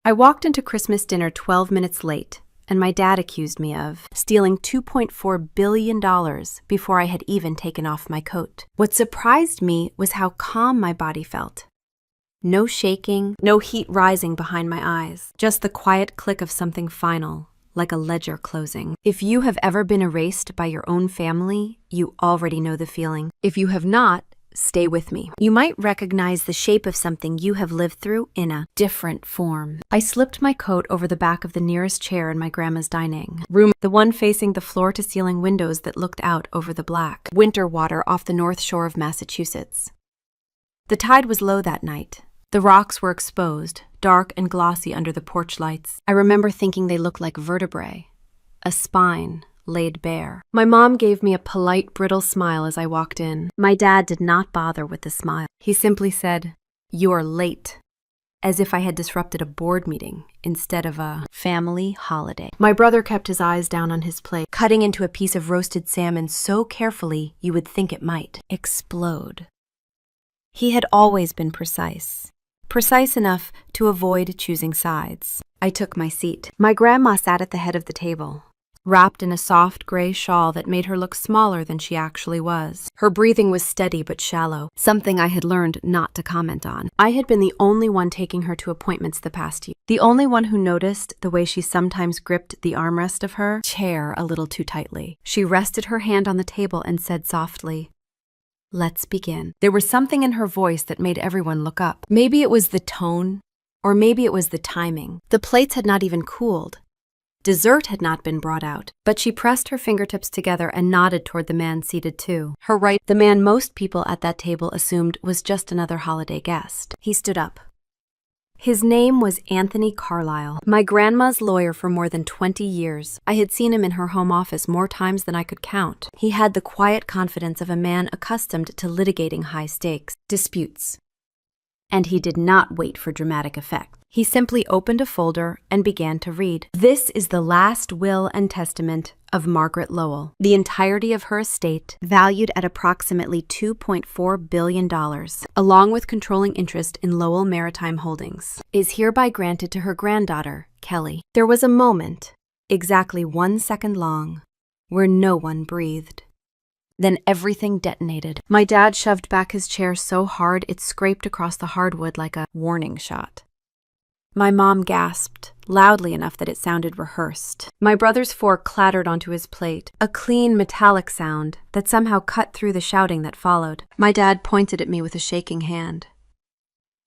I walked into Christmas dinner 12 minutes late, and my dad accused me of stealing $2.4 billion before I had even taken off my coat. What surprised me was how calm my body felt. No shaking, no heat rising behind my eyes, just the quiet click of something final, like a ledger closing. If you have ever been erased by your own family, you already know the feeling. If you have not, stay with me. You might recognize the shape of something you have lived through in a different form. I slipped my coat over the back of the nearest chair in my grandma's dining room, the one facing the floor-to-ceiling windows that looked out over the black winter water off the north shore of Massachusetts. The tide was low that night. The rocks were exposed, dark and glossy under the porch lights. I remember thinking they looked like vertebrae, a spine laid bare. My mom gave me a polite, brittle smile as I walked in. My dad did not bother with the smile. He simply said, "You're late," as if I had disrupted a board meeting instead of a family holiday. My brother kept his eyes down on his plate, cutting into a piece of roasted salmon so carefully you would think it might explode. He had always been precise enough to avoid choosing sides. I took my seat. My grandma sat at the head of the table, wrapped in a soft gray shawl that made her look smaller than she actually was. Her breathing was steady but shallow, something I had learned not to comment on. I had been the only one taking her to appointments the past year, the only one who noticed the way she sometimes gripped the armrest of her chair a little too tightly. She rested her hand on the table and said softly, "Let's begin." There was something in her voice that made everyone look up. Maybe it was the tone, or maybe it was the timing. The plates had not even cooled. Dessert had not been brought out, but she pressed her fingertips together and nodded toward the man seated to her right, the man most people at that table assumed was just another holiday guest. He stood up. His name was Anthony Carlisle, my grandma's lawyer for more than 20 years. I had seen him in her home office more times than I could count. He had the quiet confidence of a man accustomed to litigating high-stakes disputes. And he did not wait for dramatic effect. He simply opened a folder and began to read. "This is the last will and testament of Margaret Lowell. The entirety of her estate, valued at approximately $2.4 billion, along with controlling interest in Lowell Maritime Holdings, is hereby granted to her granddaughter, Kelly." There was a moment, exactly 1 second long, where no one breathed. Then everything detonated. My dad shoved back his chair so hard it scraped across the hardwood like a warning shot. My mom gasped, loudly enough that it sounded rehearsed. My brother's fork clattered onto his plate, a clean metallic sound that somehow cut through the shouting that followed. My dad pointed at me with a shaking hand.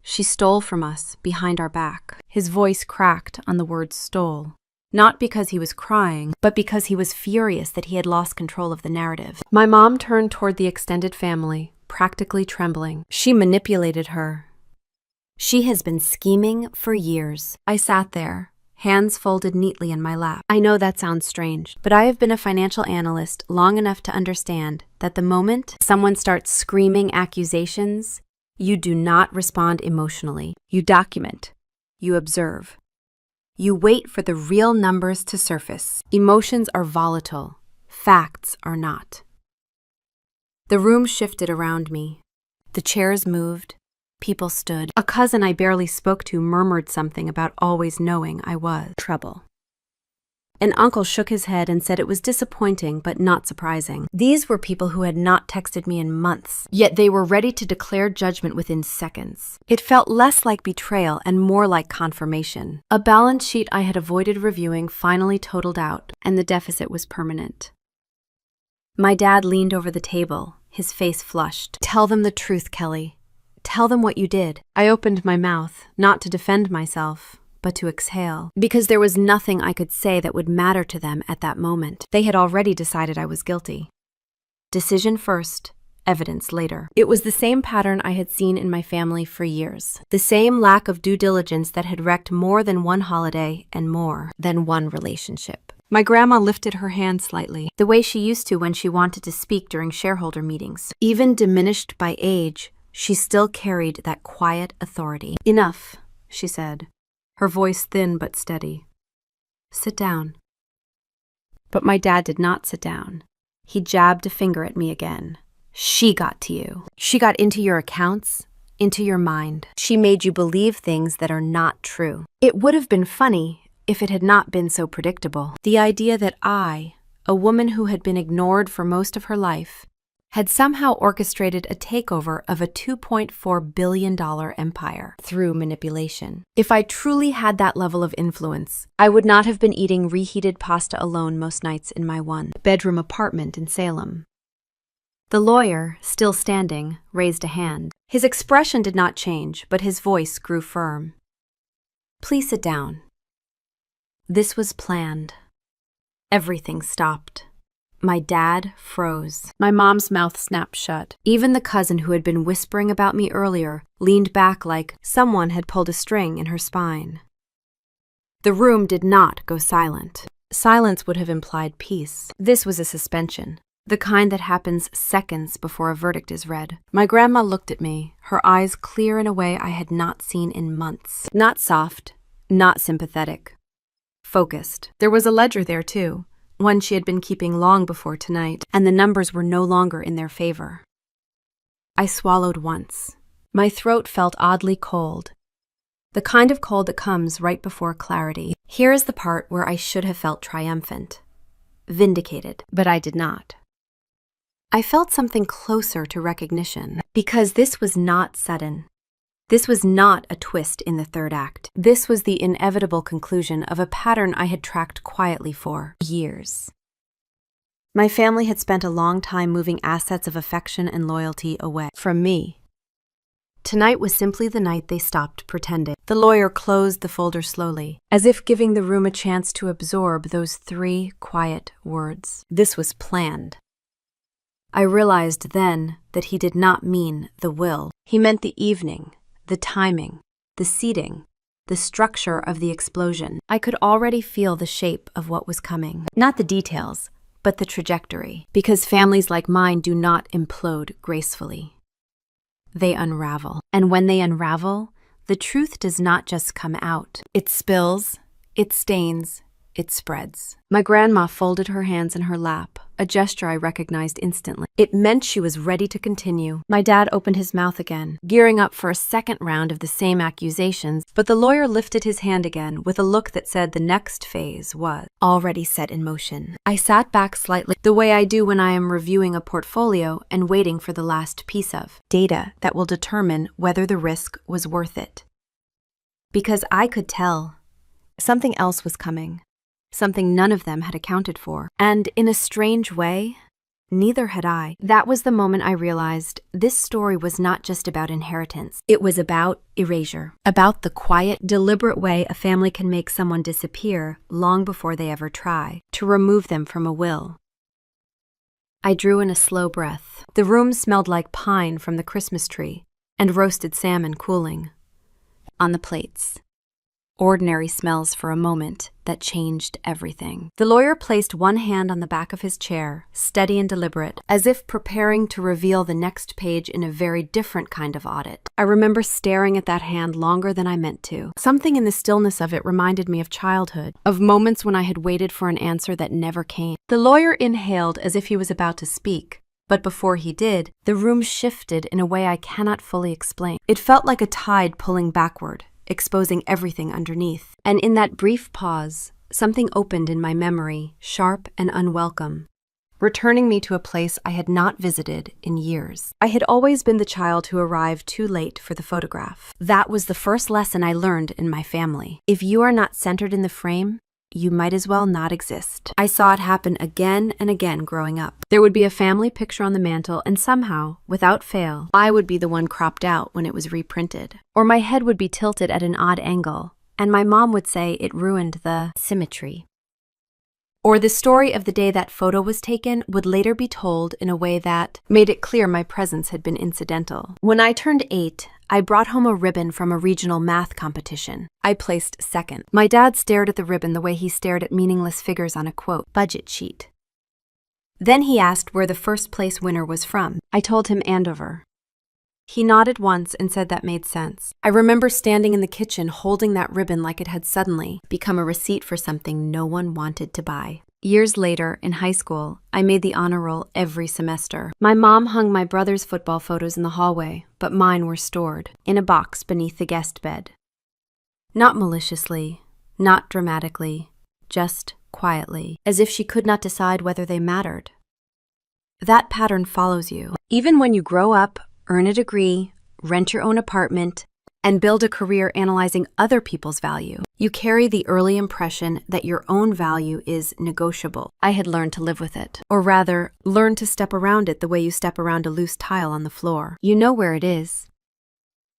"She stole from us, behind our back." His voice cracked on the word stole. Not because he was crying, but because he was furious that he had lost control of the narrative. My mom turned toward the extended family, practically trembling. "She manipulated her. She has been scheming for years." I sat there, hands folded neatly in my lap. I know that sounds strange, but I have been a financial analyst long enough to understand that the moment someone starts screaming accusations, you do not respond emotionally. You document. You observe. You wait for the real numbers to surface. Emotions are volatile. Facts are not. The room shifted around me. The chairs moved. People stood. A cousin I barely spoke to murmured something about always knowing I was trouble. An uncle shook his head and said it was disappointing but not surprising. These were people who had not texted me in months, yet they were ready to declare judgment within seconds. It felt less like betrayal and more like confirmation. A balance sheet I had avoided reviewing finally totaled out, and the deficit was permanent. My dad leaned over the table, his face flushed. "Tell them the truth, Kelly. Tell them what you did." I opened my mouth, not to defend myself, but to exhale, because there was nothing I could say that would matter to them at that moment. They had already decided I was guilty. Decision first, evidence later. It was the same pattern I had seen in my family for years. The same lack of due diligence that had wrecked more than one holiday and more than one relationship. My grandma lifted her hand slightly, the way she used to when she wanted to speak during shareholder meetings. Even diminished by age, she still carried that quiet authority. "Enough," she said, her voice thin but steady. "Sit down." But my dad did not sit down. He jabbed a finger at me again. "She got to you. She got into your accounts, into your mind. She made you believe things that are not true. It would have been funny if it had not been so predictable. The idea that I, a woman who had been ignored for most of her life, had somehow orchestrated a takeover of a $2.4 billion empire through manipulation. If I truly had that level of influence, I would not have been eating reheated pasta alone most nights in my one-bedroom apartment in Salem. The lawyer, still standing, raised a hand. His expression did not change, but his voice grew firm. "Please sit down." This was planned. Everything stopped. My dad froze. My mom's mouth snapped shut. Even the cousin who had been whispering about me earlier leaned back like someone had pulled a string in her spine. The room did not go silent. Silence would have implied peace. This was a suspension, the kind that happens seconds before a verdict is read. My grandma looked at me, her eyes clear in a way I had not seen in months. Not soft, not sympathetic. Focused. There was a ledger there, too. One she had been keeping long before tonight, and the numbers were no longer in their favor. I swallowed once. My throat felt oddly cold. The kind of cold that comes right before clarity. Here is the part where I should have felt triumphant. Vindicated, but I did not. I felt something closer to recognition, because this was not sudden. This was not a twist in the third act. This was the inevitable conclusion of a pattern I had tracked quietly for years. My family had spent a long time moving assets of affection and loyalty away from me. Tonight was simply the night they stopped pretending. The lawyer closed the folder slowly, as if giving the room a chance to absorb those 3 quiet words. This was planned. I realized then that he did not mean the will. He meant the evening. The timing, the seating, the structure of the explosion. I could already feel the shape of what was coming. Not the details, but the trajectory. Because families like mine do not implode gracefully. They unravel. And when they unravel, the truth does not just come out. It spills, it stains, it spreads. My grandma folded her hands in her lap, a gesture I recognized instantly. It meant she was ready to continue. My dad opened his mouth again, gearing up for a second round of the same accusations, but the lawyer lifted his hand again with a look that said the next phase was already set in motion. I sat back slightly, the way I do when I am reviewing a portfolio and waiting for the last piece of data that will determine whether the risk was worth it. Because I could tell something else was coming. Something none of them had accounted for. And in a strange way, neither had I. That was the moment I realized this story was not just about inheritance. It was about erasure. About the quiet, deliberate way a family can make someone disappear long before they ever try to remove them from a will. I drew in a slow breath. The room smelled like pine from the Christmas tree and roasted salmon cooling on the plates. Ordinary smells for a moment that changed everything. The lawyer placed one hand on the back of his chair, steady and deliberate, as if preparing to reveal the next page in a very different kind of audit. I remember staring at that hand longer than I meant to. Something in the stillness of it reminded me of childhood, of moments when I had waited for an answer that never came. The lawyer inhaled as if he was about to speak. But before he did, the room shifted in a way I cannot fully explain. It felt like a tide pulling backward, exposing everything underneath. And in that brief pause, something opened in my memory, sharp and unwelcome, returning me to a place I had not visited in years. I had always been the child who arrived too late for the photograph. That was the first lesson I learned in my family. If you are not centered in the frame, you might as well not exist. I saw it happen again and again growing up. There would be a family picture on the mantle, and somehow, without fail, I would be the one cropped out when it was reprinted. Or my head would be tilted at an odd angle, and my mom would say it ruined the symmetry. Or the story of the day that photo was taken would later be told in a way that made it clear my presence had been incidental. When I turned 8, I brought home a ribbon from a regional math competition. I placed second. My dad stared at the ribbon the way he stared at meaningless figures on a, quote, budget sheet. Then he asked where the first place winner was from. I told him Andover. He nodded once and said that made sense. I remember standing in the kitchen holding that ribbon like it had suddenly become a receipt for something no one wanted to buy. Years later, in high school, I made the honor roll every semester. My mom hung my brother's football photos in the hallway, but mine were stored in a box beneath the guest bed. Not maliciously, not dramatically, just quietly, as if she could not decide whether they mattered. That pattern follows you. Even when you grow up, earn a degree, rent your own apartment, and build a career analyzing other people's value, you carry the early impression that your own value is negotiable. I had learned to live with it, or rather, learn to step around it the way you step around a loose tile on the floor. You know where it is.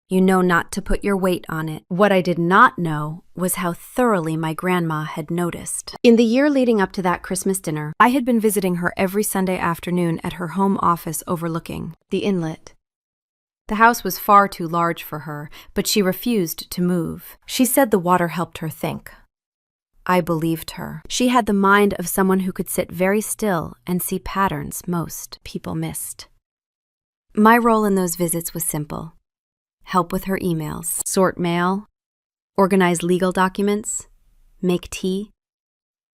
You know not to put your weight on it. What I did not know was how thoroughly my grandma had noticed. In the year leading up to that Christmas dinner, I had been visiting her every Sunday afternoon at her home office overlooking the inlet. The house was far too large for her, but she refused to move. She said the water helped her think. I believed her. She had the mind of someone who could sit very still and see patterns most people missed. My role in those visits was simple. Help with her emails, sort mail, organize legal documents, make tea.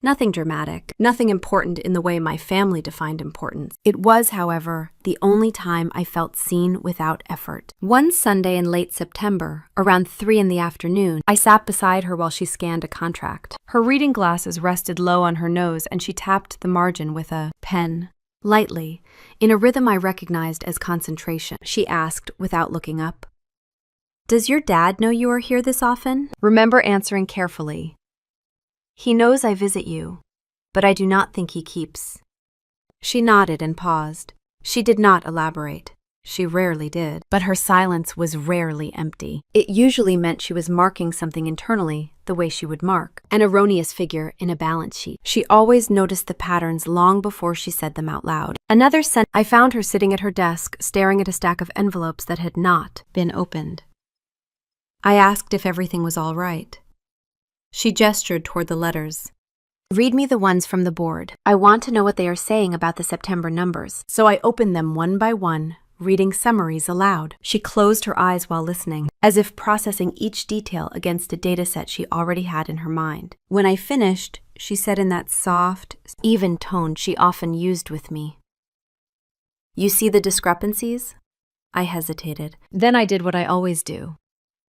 Nothing dramatic, nothing important in the way my family defined importance. It was, however, the only time I felt seen without effort. One Sunday in late September, around 3 p.m, I sat beside her while she scanned a contract. Her reading glasses rested low on her nose and she tapped the margin with a pen. Lightly, in a rhythm I recognized as concentration, she asked without looking up. "Does your dad know you are here this often?" Remember answering carefully. "He knows I visit you, but I do not think he keeps." She nodded and paused. She did not elaborate. She rarely did, but her silence was rarely empty. It usually meant she was marking something internally, the way she would mark an erroneous figure in a balance sheet. She always noticed the patterns long before she said them out loud. Another sentence, I found her sitting at her desk, staring at a stack of envelopes that had not been opened. I asked if everything was all right. She gestured toward the letters. "Read me the ones from the board. I want to know what they are saying about the September numbers." So I opened them one by one, reading summaries aloud. She closed her eyes while listening, as if processing each detail against a dataset she already had in her mind. When I finished, she said in that soft, even tone she often used with me, "You see the discrepancies?" I hesitated. Then I did what I always do.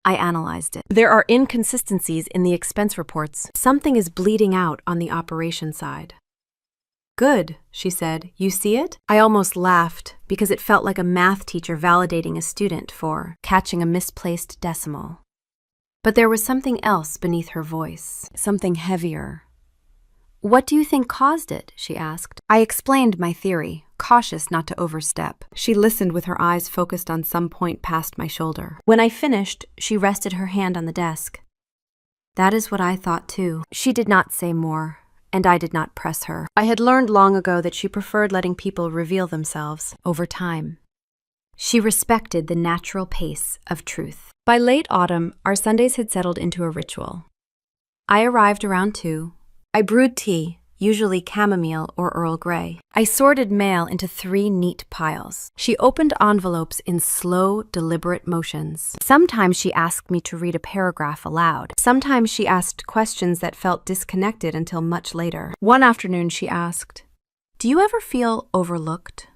I analyzed it. There are inconsistencies in the expense reports. Something is bleeding out on the operation side. "Good," she said. "You see it?" I almost laughed because it felt like a math teacher validating a student for catching a misplaced decimal. But there was something else beneath her voice, something heavier. "What do you think caused it?" she asked. I explained my theory, cautious not to overstep. She listened with her eyes focused on some point past my shoulder. When I finished, she rested her hand on the desk. "That is what I thought too." She did not say more, and I did not press her. I had learned long ago that she preferred letting people reveal themselves over time. She respected the natural pace of truth. By late autumn, our Sundays had settled into a ritual. I arrived around 2. I brewed tea, usually chamomile or Earl Grey. I sorted mail into 3 neat piles. She opened envelopes in slow, deliberate motions. Sometimes she asked me to read a paragraph aloud. Sometimes she asked questions that felt disconnected until much later. One afternoon she asked, "Do you ever feel overlooked?"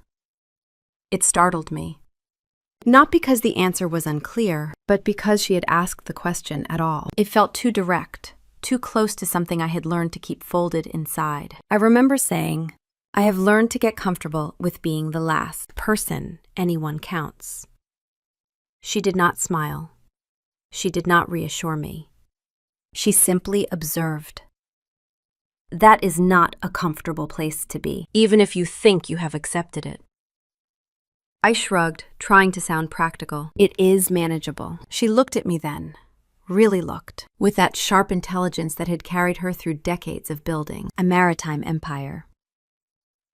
It startled me. Not because the answer was unclear, but because she had asked the question at all. It felt too direct. Too close to something I had learned to keep folded inside. I remember saying, "I have learned to get comfortable with being the last person anyone counts." She did not smile. She did not reassure me. She simply observed. That is not a comfortable place to be, even if you think you have accepted it. I shrugged, trying to sound practical. It is manageable. She looked at me then. Really looked, with that sharp intelligence that had carried her through decades of building a maritime empire.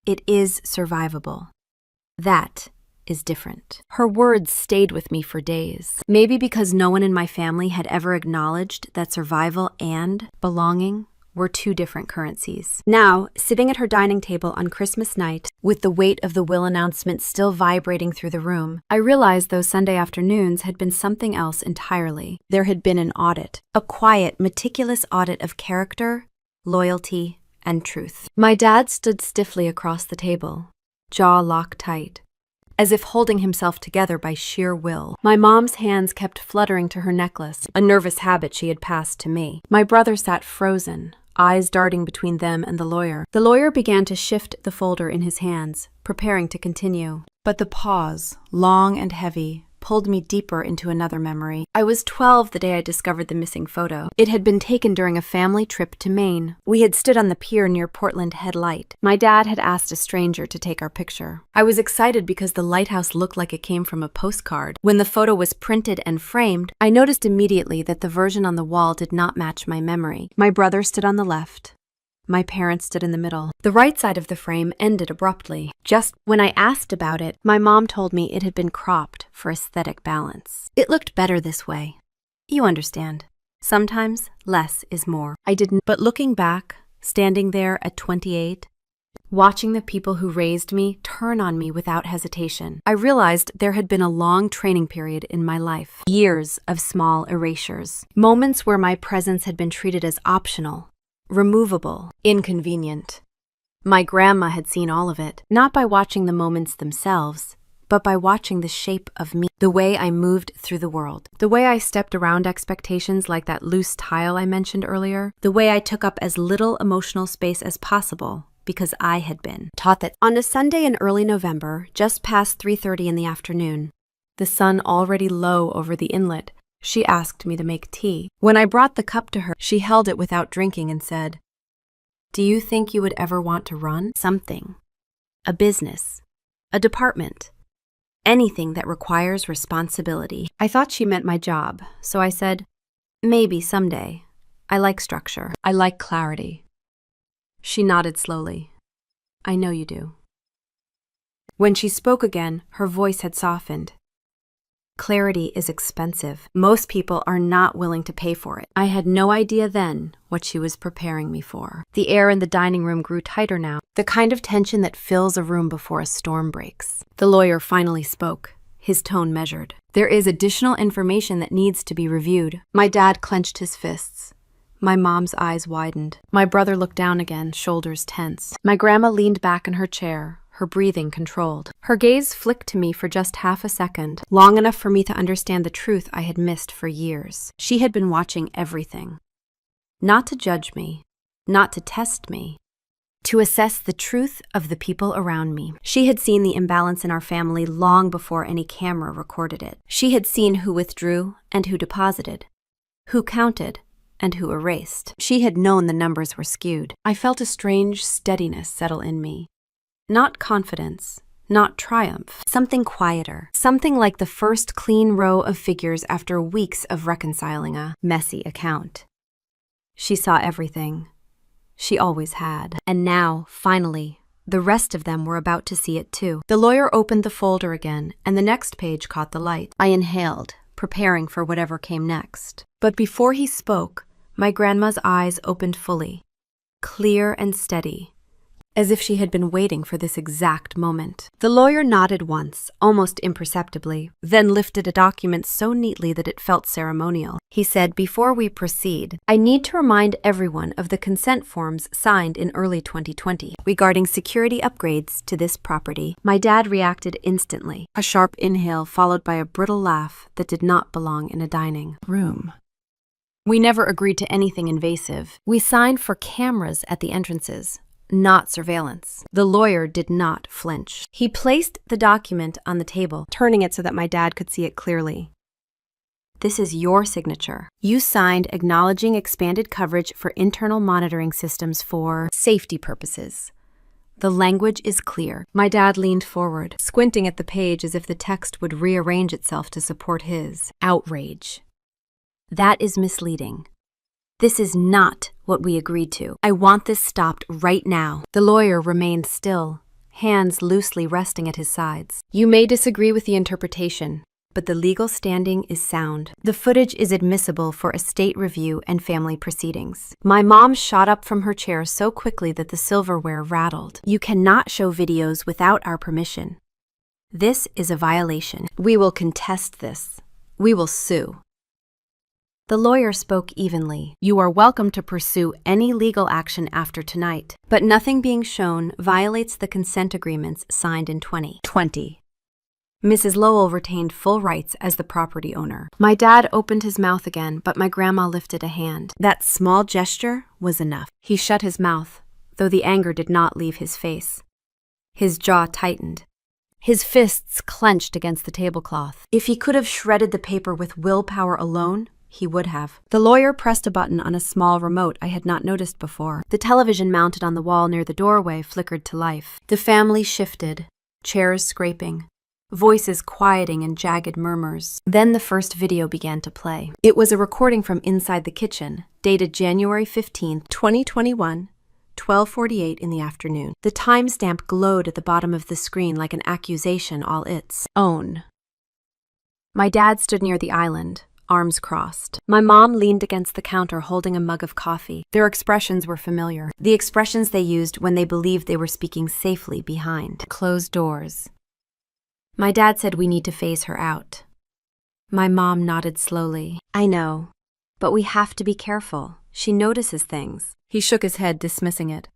It is survivable. That is different. Her words stayed with me for days. Maybe because no one in my family had ever acknowledged that survival and belonging were 2 different currencies. Now, sitting at her dining table on Christmas night, with the weight of the will announcement still vibrating through the room, I realized those Sunday afternoons had been something else entirely. There had been an audit, a quiet, meticulous audit of character, loyalty, and truth. My dad stood stiffly across the table, jaw locked tight, as if holding himself together by sheer will. My mom's hands kept fluttering to her necklace, a nervous habit she had passed to me. My brother sat frozen, eyes darting between them and the lawyer. The lawyer began to shift the folder in his hands, preparing to continue. But the pause, long and heavy, pulled me deeper into another memory. I was 12 the day I discovered the missing photo. It had been taken during a family trip to Maine. We had stood on the pier near Portland Head Light. My dad had asked a stranger to take our picture. I was excited because the lighthouse looked like it came from a postcard. When the photo was printed and framed, I noticed immediately that the version on the wall did not match my memory. My brother stood on the left. My parents stood in the middle. The right side of the frame ended abruptly. Just when I asked about it, my mom told me it had been cropped for aesthetic balance. It looked better this way. You understand. Sometimes less is more. I didn't, but looking back, standing there at 28, watching the people who raised me turn on me without hesitation, I realized there had been a long training period in my life. Years of small erasures. Moments where my presence had been treated as optional, removable, inconvenient. My grandma had seen all of it, not by watching the moments themselves, but by watching the shape of me, the way I moved through the world, the way I stepped around expectations like that loose tile I mentioned earlier, the way I took up as little emotional space as possible because I had been taught that. On a Sunday in early November, just past 3:30 in the afternoon, the sun already low over the inlet, she asked me to make tea. When I brought the cup to her, she held it without drinking and said, "Do you think you would ever want to run something? A business? A department? Anything that requires responsibility?" I thought she meant my job, so I said, "Maybe someday. I like structure. I like clarity." She nodded slowly. "I know you do." When she spoke again, her voice had softened. "Clarity is expensive. Most people are not willing to pay for it." I had no idea then what she was preparing me for. The air in the dining room grew tighter now, the kind of tension that fills a room before a storm breaks. The lawyer finally spoke, his tone measured. "There is additional information that needs to be reviewed." My dad clenched his fists. My mom's eyes widened. My brother looked down again, shoulders tense. My grandma leaned back in her chair, her breathing controlled. Her gaze flicked to me for just half a second, long enough for me to understand the truth I had missed for years. She had been watching everything. Not to judge me, not to test me, to assess the truth of the people around me. She had seen the imbalance in our family long before any camera recorded it. She had seen who withdrew and who deposited, who counted and who erased. She had known the numbers were skewed. I felt a strange steadiness settle in me. Not confidence, not triumph, something quieter, something like the first clean row of figures after weeks of reconciling a messy account. She saw everything. She always had. And now, finally, the rest of them were about to see it too. The lawyer opened the folder again, and the next page caught the light. I inhaled, preparing for whatever came next. But before he spoke, my grandma's eyes opened fully, clear and steady, as if she had been waiting for this exact moment. The lawyer nodded once, almost imperceptibly, then lifted a document so neatly that it felt ceremonial. He said, "Before we proceed, I need to remind everyone of the consent forms signed in early 2020 regarding security upgrades to this property." My dad reacted instantly, a sharp inhale followed by a brittle laugh that did not belong in a dining room. "We never agreed to anything invasive. We signed for cameras at the entrances, not surveillance." The lawyer did not flinch. He placed the document on the table, turning it so that my dad could see it clearly. "This is your signature. You signed acknowledging expanded coverage for internal monitoring systems for safety purposes. The language is clear." My dad leaned forward, squinting at the page as if the text would rearrange itself to support his outrage. "That is misleading. This is not what we agreed to. I want this stopped right now." The lawyer remained still, hands loosely resting at his sides. "You may disagree with the interpretation, but the legal standing is sound. The footage is admissible for estate review and family proceedings." My mom shot up from her chair so quickly that the silverware rattled. "You cannot show videos without our permission. This is a violation. We will contest this. We will sue." The lawyer spoke evenly. "You are welcome to pursue any legal action after tonight, but nothing being shown violates the consent agreements signed in 2020. Mrs. Lowell retained full rights as the property owner." My dad opened his mouth again, but my grandma lifted a hand. That small gesture was enough. He shut his mouth, though the anger did not leave his face. His jaw tightened. His fists clenched against the tablecloth. If he could have shredded the paper with willpower alone, he would have. The lawyer pressed a button on a small remote I had not noticed before. The television mounted on the wall near the doorway flickered to life. The family shifted, chairs scraping, voices quieting in jagged murmurs. Then the first video began to play. It was a recording from inside the kitchen, dated January 15th, 2021, 12:48 in the afternoon. The timestamp glowed at the bottom of the screen like an accusation all its own. My dad stood near the island, arms crossed. My mom leaned against the counter holding a mug of coffee. Their expressions were familiar, the expressions they used when they believed they were speaking safely behind closed doors. My dad said we need to phase her out. My mom nodded slowly. "I know, but we have to be careful. She notices things." He shook his head, dismissing it.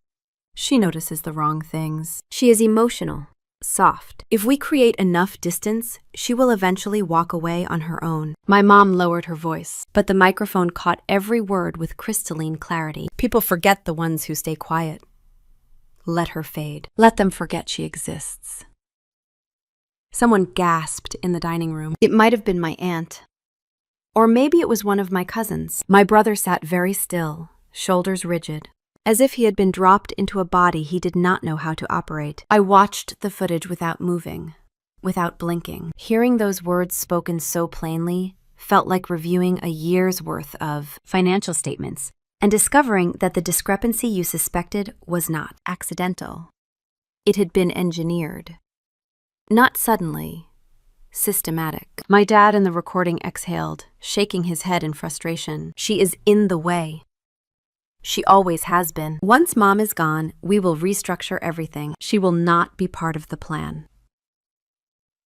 "She notices the wrong things. She is emotional, soft. If we create enough distance, she will eventually walk away on her own." My mom lowered her voice, but the microphone caught every word with crystalline clarity. "People forget the ones who stay quiet. Let her fade. Let them forget she exists." Someone gasped in the dining room. It might have been my aunt. Or maybe it was one of my cousins. My brother sat very still, shoulders rigid, as if he had been dropped into a body he did not know how to operate. I watched the footage without moving, without blinking. Hearing those words spoken so plainly felt like reviewing a year's worth of financial statements and discovering that the discrepancy you suspected was not accidental. It had been engineered. Not suddenly, systematic. My dad in the recording exhaled, shaking his head in frustration. "She is in the way. She always has been. Once Mom is gone, we will restructure everything. She will not be part of the plan."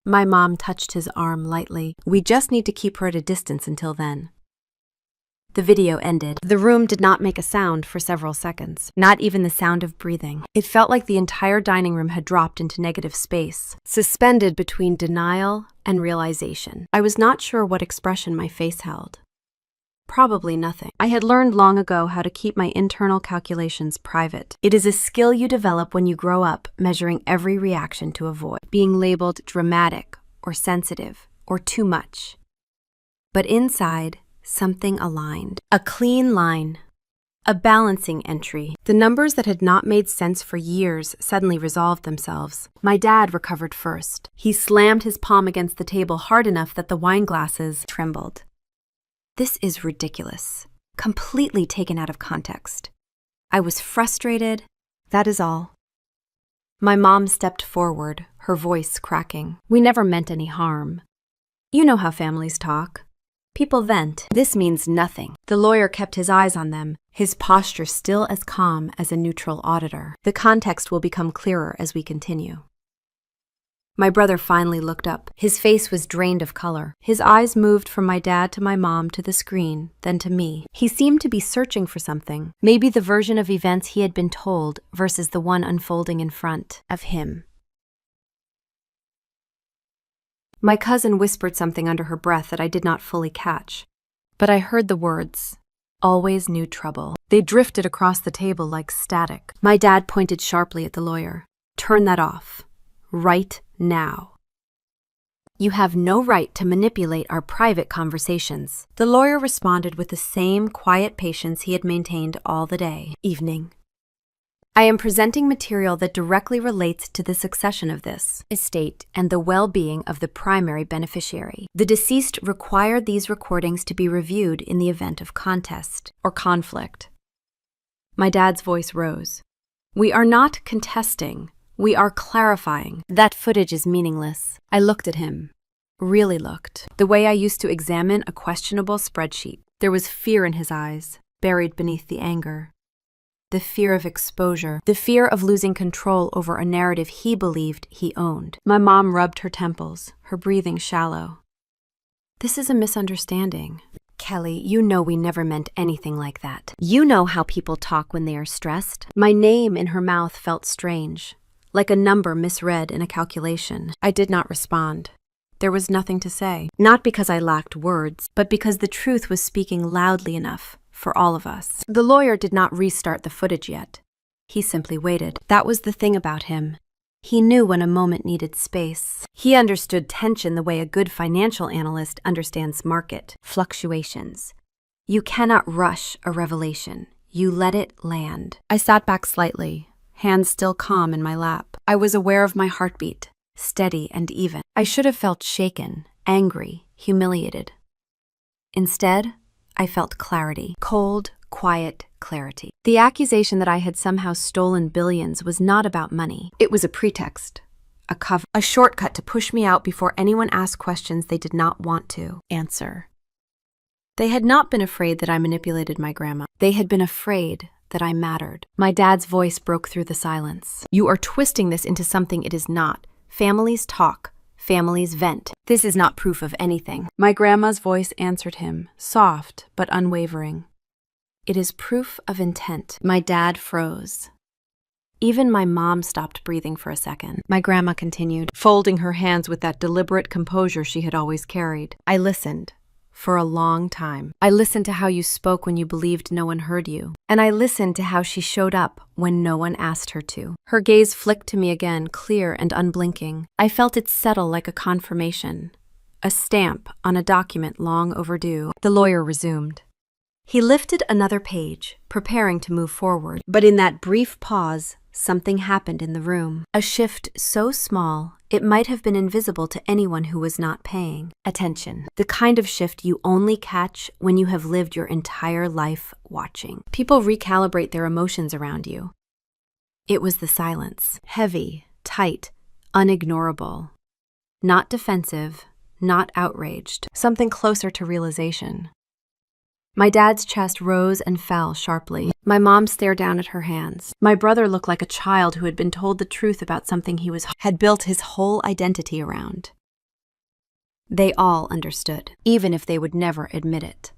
My mom touched his arm lightly. "We just need to keep her at a distance until then." The video ended. The room did not make a sound for several seconds, not even the sound of breathing. It felt like the entire dining room had dropped into negative space, suspended between denial and realization. I was not sure what expression my face held. Probably nothing. I had learned long ago how to keep my internal calculations private. It is a skill you develop when you grow up, measuring every reaction to avoid being labeled dramatic or sensitive or too much. But inside, something aligned. A clean line. A balancing entry. The numbers that had not made sense for years suddenly resolved themselves. My dad recovered first. He slammed his palm against the table hard enough that the wine glasses trembled. "This is ridiculous. Completely taken out of context. I was frustrated. That is all." My mom stepped forward, her voice cracking. "We never meant any harm. You know how families talk. People vent. This means nothing." The lawyer kept his eyes on them, his posture still as calm as a neutral auditor. "The context will become clearer as we continue." My brother finally looked up. His face was drained of color. His eyes moved from my dad to my mom to the screen, then to me. He seemed to be searching for something, maybe the version of events he had been told versus the one unfolding in front of him. My cousin whispered something under her breath that I did not fully catch, but I heard the words, "Always knew trouble." They drifted across the table like static. My dad pointed sharply at the lawyer. "Turn that off. Right now. You have no right to manipulate our private conversations." The lawyer responded with the same quiet patience he had maintained all the day. "Evening. I am presenting material that directly relates to the succession of this estate and the well-being of the primary beneficiary. The deceased required these recordings to be reviewed in the event of contest or conflict." My dad's voice rose. "We are not contesting. We are clarifying. That footage is meaningless." I looked at him. Really looked. The way I used to examine a questionable spreadsheet. There was fear in his eyes, buried beneath the anger. The fear of exposure. The fear of losing control over a narrative he believed he owned. My mom rubbed her temples, her breathing shallow. "This is a misunderstanding. Kelly, you know we never meant anything like that. You know how people talk when they are stressed. My name in her mouth felt strange, like a number misread in a calculation. I did not respond. There was nothing to say. Not because I lacked words, but because the truth was speaking loudly enough for all of us. The lawyer did not restart the footage yet. He simply waited. That was the thing about him. He knew when a moment needed space. He understood tension the way a good financial analyst understands market fluctuations. You cannot rush a revelation. You let it land. I sat back slightly, hands still calm in my lap. I was aware of my heartbeat, steady and even. I should have felt shaken, angry, humiliated. Instead, I felt clarity. Cold, quiet clarity. The accusation that I had somehow stolen billions was not about money. It was a pretext, a cover, a shortcut to push me out before anyone asked questions they did not want to answer. They had not been afraid that I manipulated my grandma. They had been afraid that I mattered. My dad's voice broke through the silence. You are twisting this into something it is not. Families talk. Families vent. This is not proof of anything. My grandma's voice answered him, soft but unwavering. It is proof of intent. My dad froze. Even my mom stopped breathing for a second. My grandma continued, folding her hands with that deliberate composure she had always carried. I listened. For a long time. I listened to how you spoke when you believed no one heard you. And I listened to how she showed up when no one asked her to. Her gaze flicked to me again, clear and unblinking. I felt it settle like a confirmation. A stamp on a document long overdue. The lawyer resumed. He lifted another page, preparing to move forward. But in that brief pause, something happened in the room. A shift so small, it might have been invisible to anyone who was not paying attention. The kind of shift you only catch when you have lived your entire life watching. People recalibrate their emotions around you. It was the silence. Heavy, tight, unignorable. Not defensive, not outraged. Something closer to realization. My dad's chest rose and fell sharply. My mom stared down at her hands. My brother looked like a child who had been told the truth about something he had built his whole identity around. They all understood, even if they would never admit it.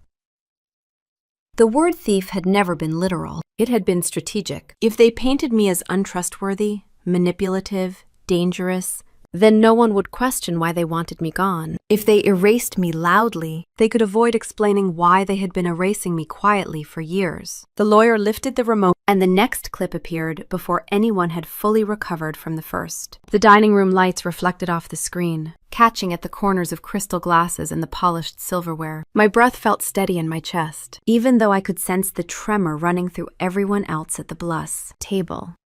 The word thief had never been literal. It had been strategic. If they painted me as untrustworthy, manipulative, dangerous, then no one would question why they wanted me gone. If they erased me loudly, they could avoid explaining why they had been erasing me quietly for years. The lawyer lifted the remote, and the next clip appeared before anyone had fully recovered from the first. The dining room lights reflected off the screen, catching at the corners of crystal glasses and the polished silverware. My breath felt steady in my chest, even though I could sense the tremor running through everyone else at the Bluss table.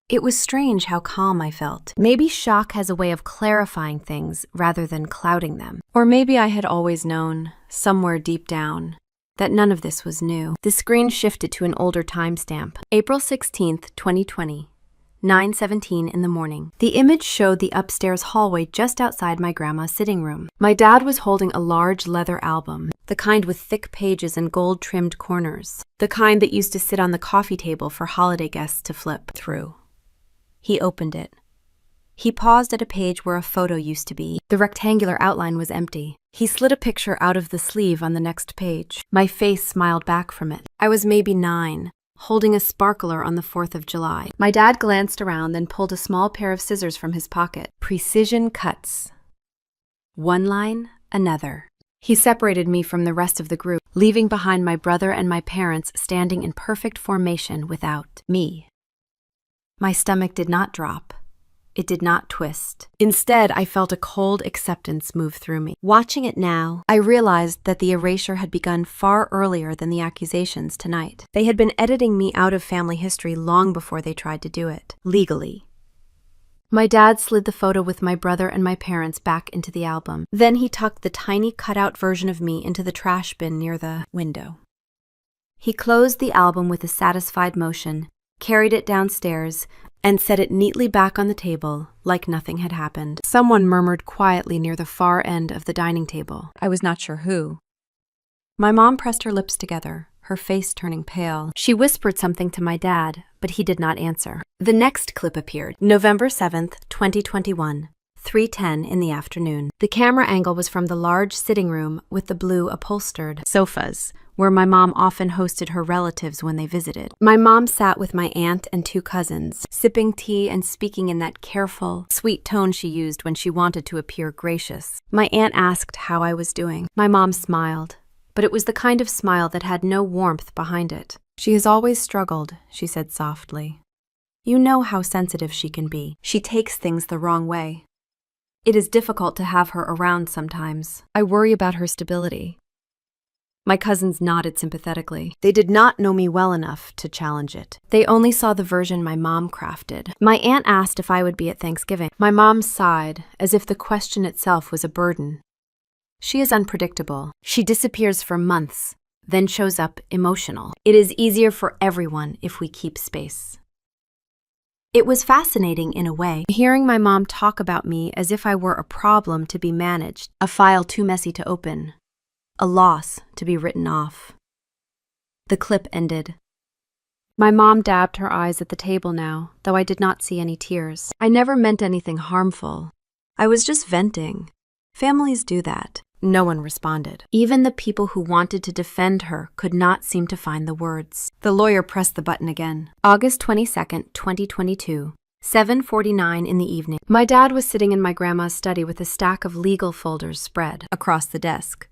It was strange how calm I felt. Maybe shock has a way of clarifying things rather than clouding them. Or maybe I had always known, somewhere deep down, that none of this was new. The screen shifted to an older timestamp. April 16th, 2020, 9:17 in the morning. The image showed the upstairs hallway just outside my grandma's sitting room. My dad was holding a large leather album, the kind with thick pages and gold-trimmed corners, the kind that used to sit on the coffee table for holiday guests to flip through. He opened it. He paused at a page where a photo used to be. The rectangular outline was empty. He slid a picture out of the sleeve on the next page. My face smiled back from it. I was maybe 9, holding a sparkler on the 4th of July. My dad glanced around, then pulled a small pair of scissors from his pocket. Precision cuts. One line, another. He separated me from the rest of the group, leaving behind my brother and my parents standing in perfect formation without me. My stomach did not drop. It did not twist. Instead, I felt a cold acceptance move through me. Watching it now, I realized that the erasure had begun far earlier than the accusations tonight. They had been editing me out of family history long before they tried to do it, legally. My dad slid the photo with my brother and my parents back into the album. Then he tucked the tiny cutout version of me into the trash bin near the window. He closed the album with a satisfied motion, carried it downstairs, and set it neatly back on the table like nothing had happened. Someone murmured quietly near the far end of the dining table. I was not sure who. My mom pressed her lips together, her face turning pale. She whispered something to my dad, but he did not answer. The next clip appeared. November 7th, 2021, 3:10 in the afternoon. The camera angle was from the large sitting room with the blue upholstered sofas, where my mom often hosted her relatives when they visited. My mom sat with my aunt and 2 cousins, sipping tea and speaking in that careful, sweet tone she used when she wanted to appear gracious. My aunt asked how I was doing. My mom smiled, but it was the kind of smile that had no warmth behind it. "She has always struggled," she said softly. "You know how sensitive she can be. She takes things the wrong way. It is difficult to have her around sometimes. I worry about her stability." My cousins nodded sympathetically. They did not know me well enough to challenge it. They only saw the version my mom crafted. My aunt asked if I would be at Thanksgiving. My mom sighed, as if the question itself was a burden. "She is unpredictable. She disappears for months, then shows up emotional. It is easier for everyone if we keep space." It was fascinating in a way, hearing my mom talk about me as if I were a problem to be managed, a file too messy to open, a loss to be written off. The clip ended. My mom dabbed her eyes at the table now, though I did not see any tears. I never meant anything harmful. I was just venting. Families do that. No one responded. Even the people who wanted to defend her could not seem to find the words. The lawyer pressed the button again. August 22nd, 2022, 7:49 in the evening. My dad was sitting in my grandma's study with a stack of legal folders spread across the desk.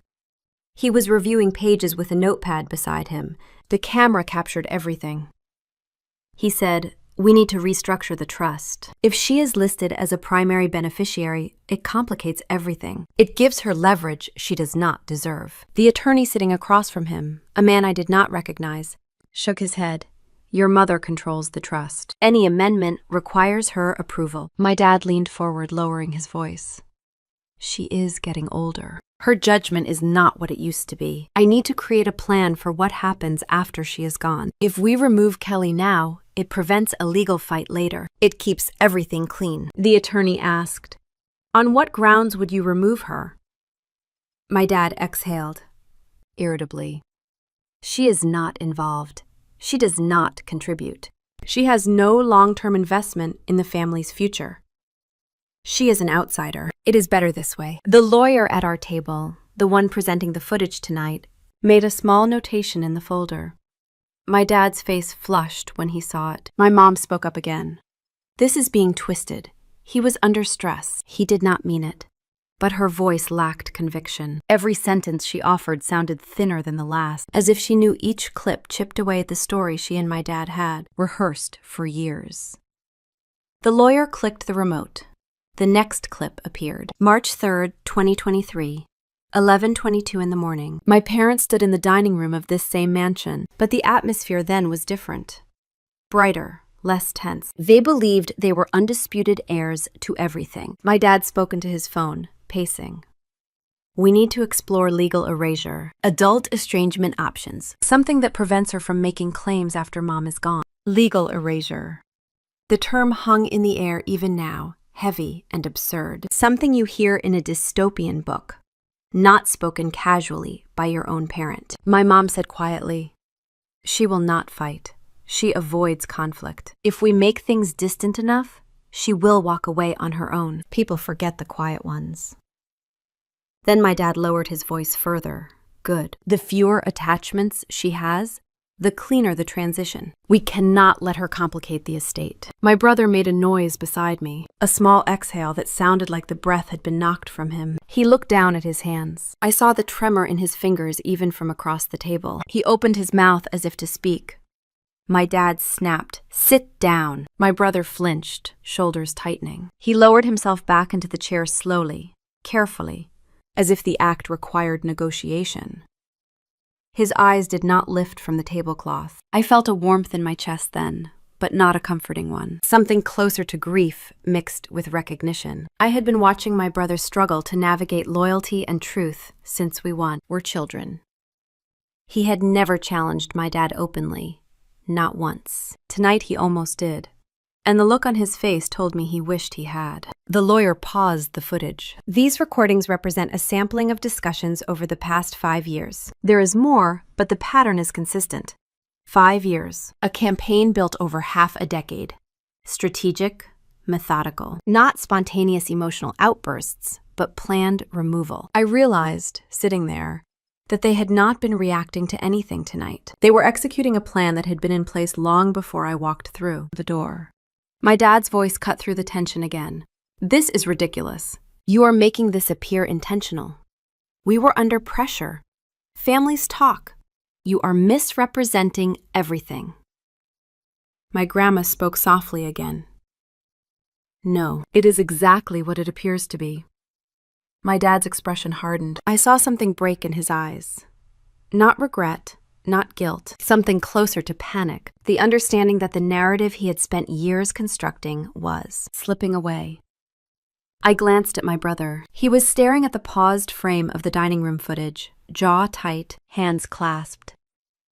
He was reviewing pages with a notepad beside him. The camera captured everything. He said, "We need to restructure the trust. If she is listed as a primary beneficiary, it complicates everything. It gives her leverage she does not deserve." The attorney sitting across from him, a man I did not recognize, shook his head. "Your mother controls the trust. Any amendment requires her approval." My dad leaned forward, lowering his voice. "She is getting older. Her judgment is not what it used to be. I need to create a plan for what happens after she is gone. If we remove Kelly now, it prevents a legal fight later. It keeps everything clean." The attorney asked, "On what grounds would you remove her?" My dad exhaled, irritably. "She is not involved. She does not contribute. She has no long-term investment in the family's future. She is an outsider. It is better this way." The lawyer at our table, the one presenting the footage tonight, made a small notation in the folder. My dad's face flushed when he saw it. My mom spoke up again. "This is being twisted. He was under stress. He did not mean it." But her voice lacked conviction. Every sentence she offered sounded thinner than the last, as if she knew each clip chipped away at the story she and my dad had rehearsed for years. The lawyer clicked the remote. The next clip appeared. March 3rd, 2023, 11:22 in the morning. My parents stood in the dining room of this same mansion, but the atmosphere then was different. Brighter, less tense. They believed they were undisputed heirs to everything. My dad spoke into his phone, pacing. "We need to explore legal erasure, adult estrangement options, something that prevents her from making claims after mom is gone." Legal erasure. The term hung in the air even now, heavy and absurd. Something you hear in a dystopian book, not spoken casually by your own parent. My mom said quietly, "She will not fight. She avoids conflict. If we make things distant enough, she will walk away on her own. People forget the quiet ones." Then my dad lowered his voice further. "Good. The fewer attachments she has, the cleaner the transition. We cannot let her complicate the estate." My brother made a noise beside me, a small exhale that sounded like the breath had been knocked from him. He looked down at his hands. I saw the tremor in his fingers even from across the table. He opened his mouth as if to speak. My dad snapped, "Sit down." My brother flinched, shoulders tightening. He lowered himself back into the chair slowly, carefully, as if the act required negotiation. His eyes did not lift from the tablecloth. I felt a warmth in my chest then, but not a comforting one. Something closer to grief mixed with recognition. I had been watching my brother struggle to navigate loyalty and truth since we were children. He had never challenged my dad openly, not once. Tonight he almost did, and the look on his face told me he wished he had. The lawyer paused the footage. "These recordings represent a sampling of discussions over the past 5 years. There is more, but the pattern is consistent. 5 years, a campaign built over half a decade. Strategic, methodical. Not spontaneous emotional outbursts, but planned removal. I realized, sitting there, that they had not been reacting to anything tonight. They were executing a plan that had been in place long before I walked through the door. My dad's voice cut through the tension again. "This is ridiculous. You are making this appear intentional. We were under pressure. Families talk. You are misrepresenting everything." My grandma spoke softly again. "No, it is exactly what it appears to be." My dad's expression hardened. I saw something break in his eyes. Not regret, not guilt, something closer to panic. The understanding that the narrative he had spent years constructing was slipping away. I glanced at my brother. He was staring at the paused frame of the dining room footage, jaw tight, hands clasped.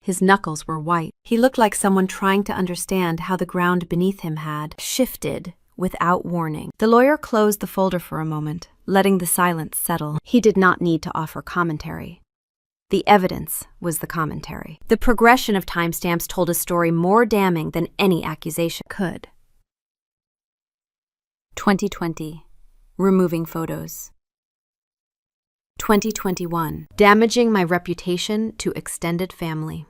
His knuckles were white. He looked like someone trying to understand how the ground beneath him had shifted without warning. The lawyer closed the folder for a moment, letting the silence settle. He did not need to offer commentary. The evidence was the commentary. The progression of timestamps told a story more damning than any accusation could. 2020. Removing photos. 2021. Damaging my reputation to extended family.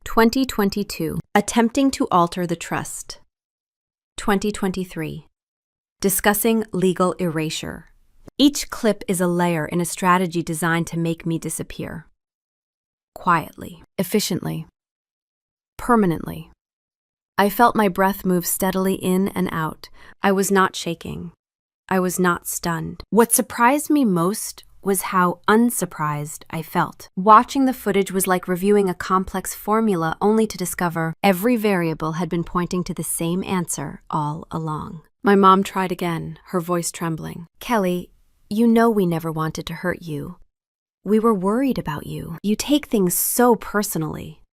2022. Attempting to alter the trust. 2023. Discussing legal erasure. Each clip is a layer in a strategy designed to make me disappear. Quietly, efficiently, permanently. I felt my breath move steadily in and out. I was not shaking. I was not stunned. What surprised me most was how unsurprised I felt. Watching the footage was like reviewing a complex formula only to discover every variable had been pointing to the same answer all along. My mom tried again, her voice trembling. "Kelly, you know we never wanted to hurt you. We were worried about you. You take things so personally."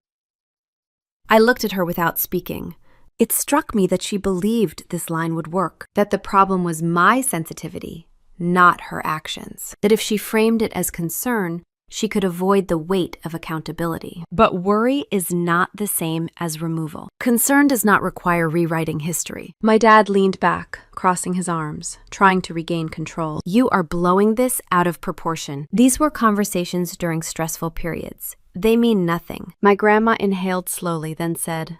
I looked at her without speaking. It struck me that she believed this line would work, that the problem was my sensitivity, not her actions, that if she framed it as concern, she could avoid the weight of accountability. But worry is not the same as removal. Concern does not require rewriting history. My dad leaned back, crossing his arms, trying to regain control. "You are blowing this out of proportion. These were conversations during stressful periods. They mean nothing." My grandma inhaled slowly, then said,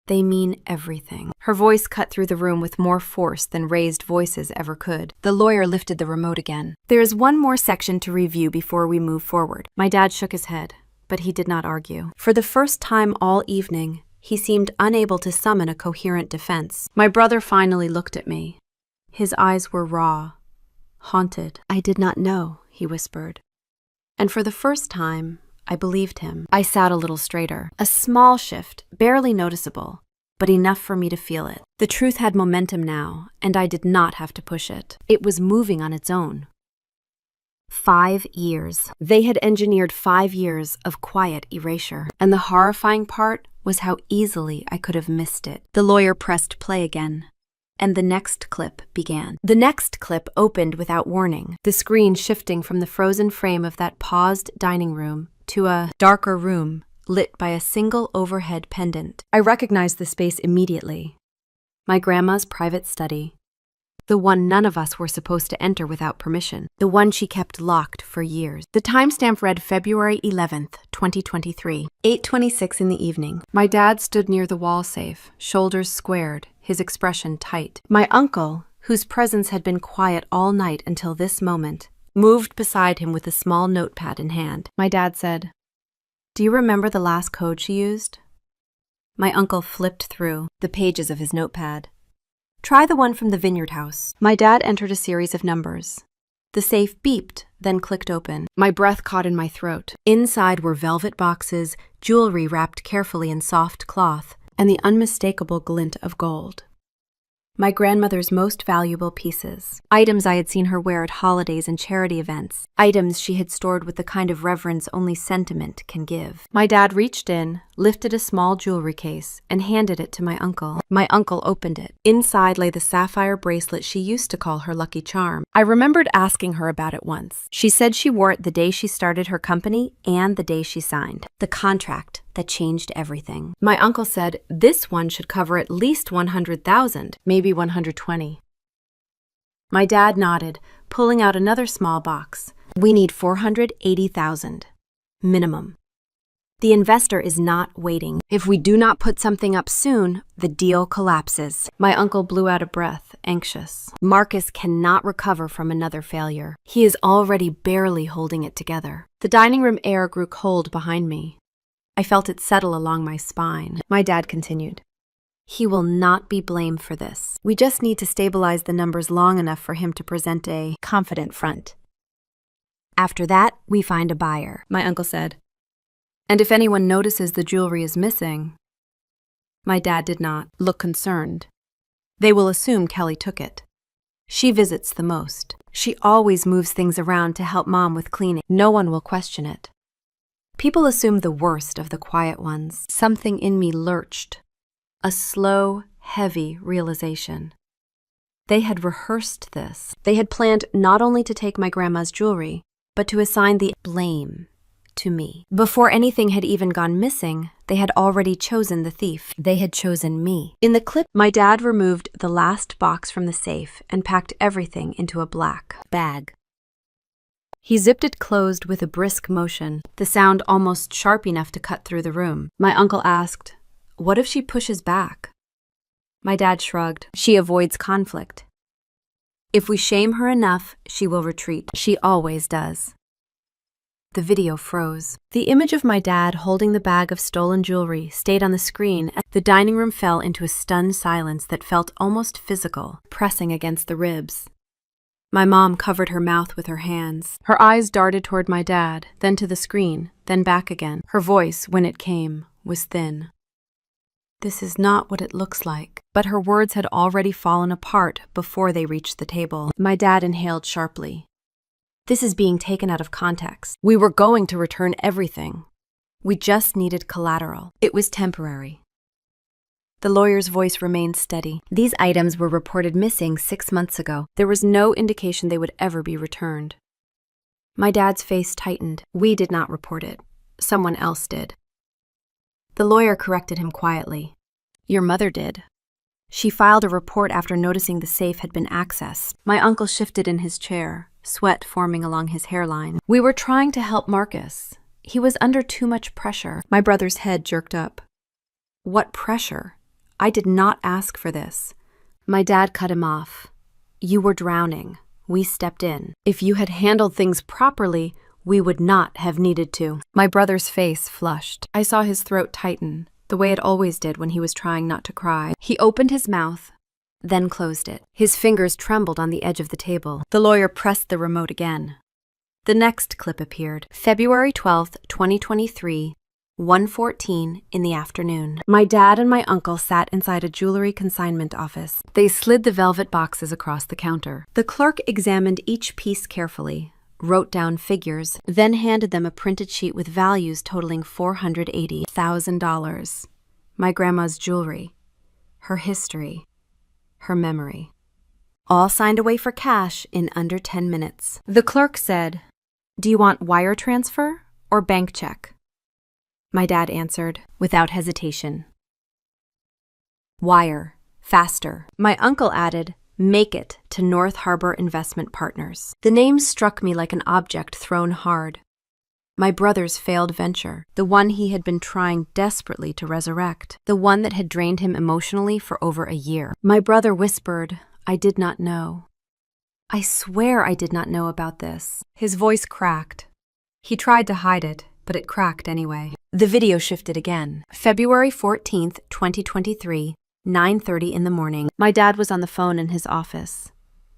"They mean everything." Her voice cut through the room with more force than raised voices ever could. The lawyer lifted the remote again. "There is one more section to review before we move forward." My dad shook his head, but he did not argue. For the first time all evening, he seemed unable to summon a coherent defense. My brother finally looked at me. His eyes were raw, haunted. "I did not know," he whispered. And for the first time, I believed him. I sat a little straighter. A small shift, barely noticeable, but enough for me to feel it. The truth had momentum now, and I did not have to push it. It was moving on its own. 5 years. They had engineered 5 years of quiet erasure. And the horrifying part was how easily I could have missed it. The lawyer pressed play again. And the next clip began. The next clip opened without warning, the screen shifting from the frozen frame of that paused dining room to a darker room lit by a single overhead pendant. I recognized the space immediately. My grandma's private study. The one none of us were supposed to enter without permission. The one she kept locked for years. The timestamp read February 11th, 2023, 8:26 in the evening. My dad stood near the wall safe, shoulders squared, his expression tight. My uncle, whose presence had been quiet all night until this moment, moved beside him with a small notepad in hand. My dad said, "Do you remember the last code she used?" My uncle flipped through the pages of his notepad. "Try the one from the vineyard house." My dad entered a series of numbers. The safe beeped, then clicked open. My breath caught in my throat. Inside were velvet boxes, jewelry wrapped carefully in soft cloth, and the unmistakable glint of gold. My grandmother's most valuable pieces. Items I had seen her wear at holidays and charity events. Items she had stored with the kind of reverence only sentiment can give. My dad reached in, lifted a small jewelry case, and handed it to my uncle. My uncle opened it. Inside lay the sapphire bracelet she used to call her lucky charm. I remembered asking her about it once. She said she wore it the day she started her company and the day she signed the contract that changed everything. My uncle said this one should cover at least 100,000, maybe 120. My dad nodded, pulling out another small box. We need 480,000. Minimum. The investor is not waiting. If we do not put something up soon, the deal collapses. My uncle blew out a breath, anxious. Marcus cannot recover from another failure. He is already barely holding it together. The dining room air grew cold behind me. I felt it settle along my spine. My dad continued. He will not be blamed for this. We just need to stabilize the numbers long enough for him to present a confident front. After that, we find a buyer, my uncle said. And if anyone notices the jewelry is missing, my dad did not look concerned. They will assume Kelly took it. She visits the most. She always moves things around to help Mom with cleaning. No one will question it. People assume the worst of the quiet ones. Something in me lurched. A slow, heavy realization. They had rehearsed this. They had planned not only to take my grandma's jewelry, but to assign the blame to me. Before anything had even gone missing, they had already chosen the thief. They had chosen me. In the clip, my dad removed the last box from the safe and packed everything into a black bag. He zipped it closed with a brisk motion, the sound almost sharp enough to cut through the room. My uncle asked, "What if she pushes back?" My dad shrugged. She avoids conflict. If we shame her enough, she will retreat. She always does. The video froze. The image of my dad holding the bag of stolen jewelry stayed on the screen. The dining room fell into a stunned silence that felt almost physical, pressing against the ribs. My mom covered her mouth with her hands. Her eyes darted toward my dad, then to the screen, then back again. Her voice, when it came, was thin. This is not what it looks like. But her words had already fallen apart before they reached the table. My dad inhaled sharply. This is being taken out of context. We were going to return everything. We just needed collateral. It was temporary. The lawyer's voice remained steady. These items were reported missing 6 months ago. There was no indication they would ever be returned. My dad's face tightened. We did not report it. Someone else did. The lawyer corrected him quietly. Your mother did. She filed a report after noticing the safe had been accessed. My uncle shifted in his chair, sweat forming along his hairline. We were trying to help Marcus. He was under too much pressure. My brother's head jerked up. What pressure? I did not ask for this. My dad cut him off. You were drowning. We stepped in. If you had handled things properly, we would not have needed to. My brother's face flushed. I saw his throat tighten, the way it always did when he was trying not to cry. He opened his mouth, then closed it. His fingers trembled on the edge of the table. The lawyer pressed the remote again. The next clip appeared. February 12th, 2023, 1:14 in the afternoon. My dad and my uncle sat inside a jewelry consignment office. They slid the velvet boxes across the counter. The clerk examined each piece carefully, wrote down figures, then handed them a printed sheet with values totaling $480,000. My grandma's jewelry, her history, her memory. All signed away for cash in under 10 minutes. The clerk said, "Do you want wire transfer or bank check?" My dad answered, without hesitation. Wire, faster. My uncle added, "Make it to North Harbor Investment Partners." The name struck me like an object thrown hard. My brother's failed venture, the one he had been trying desperately to resurrect, the one that had drained him emotionally for over a year. My brother whispered, "I did not know. I swear I did not know about this." His voice cracked. He tried to hide it, but it cracked anyway. The video shifted again. February 14th, 2023, 9:30 in the morning. My dad was on the phone in his office.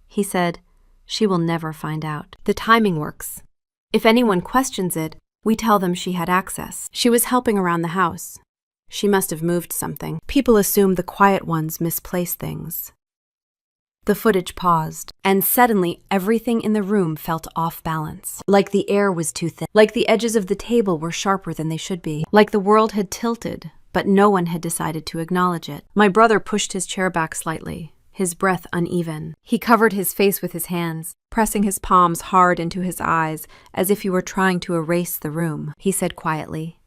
He said, "She will never find out. The timing works. If anyone questions it, we tell them she had access. She was helping around the house. She must have moved something. People assume the quiet ones misplace things. The footage paused, and suddenly everything in the room felt off balance. Like the air was too thin. Like the edges of the table were sharper than they should be. Like the world had tilted, but no one had decided to acknowledge it. My brother pushed his chair back slightly, his breath uneven. He covered his face with his hands, pressing his palms hard into his eyes as if he were trying to erase the room. He said quietly,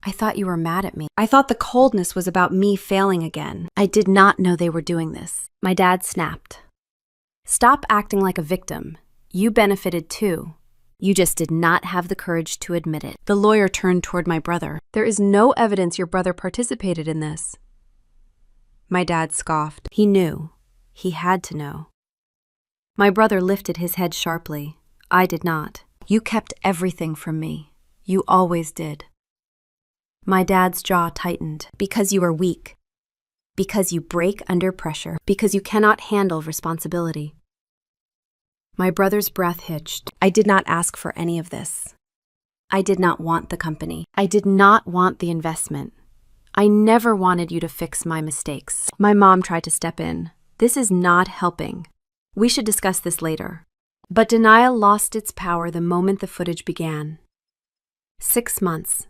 "I thought you were mad at me. I thought the coldness was about me failing again. I did not know they were doing this." My dad snapped. "Stop acting like a victim. You benefited too. You just did not have the courage to admit it." The lawyer turned toward my brother. "There is no evidence your brother participated in this." My dad scoffed. He knew. He had to know. My brother lifted his head sharply. I did not. "You kept everything from me. You always did." My dad's jaw tightened. "Because you are weak. Because you break under pressure. Because you cannot handle responsibility." My brother's breath hitched. "I did not ask for any of this. I did not want the company. I did not want the investment. I never wanted you to fix my mistakes." My mom tried to step in. "This is not helping. We should discuss this later." But denial lost its power the moment the footage began. 6 months.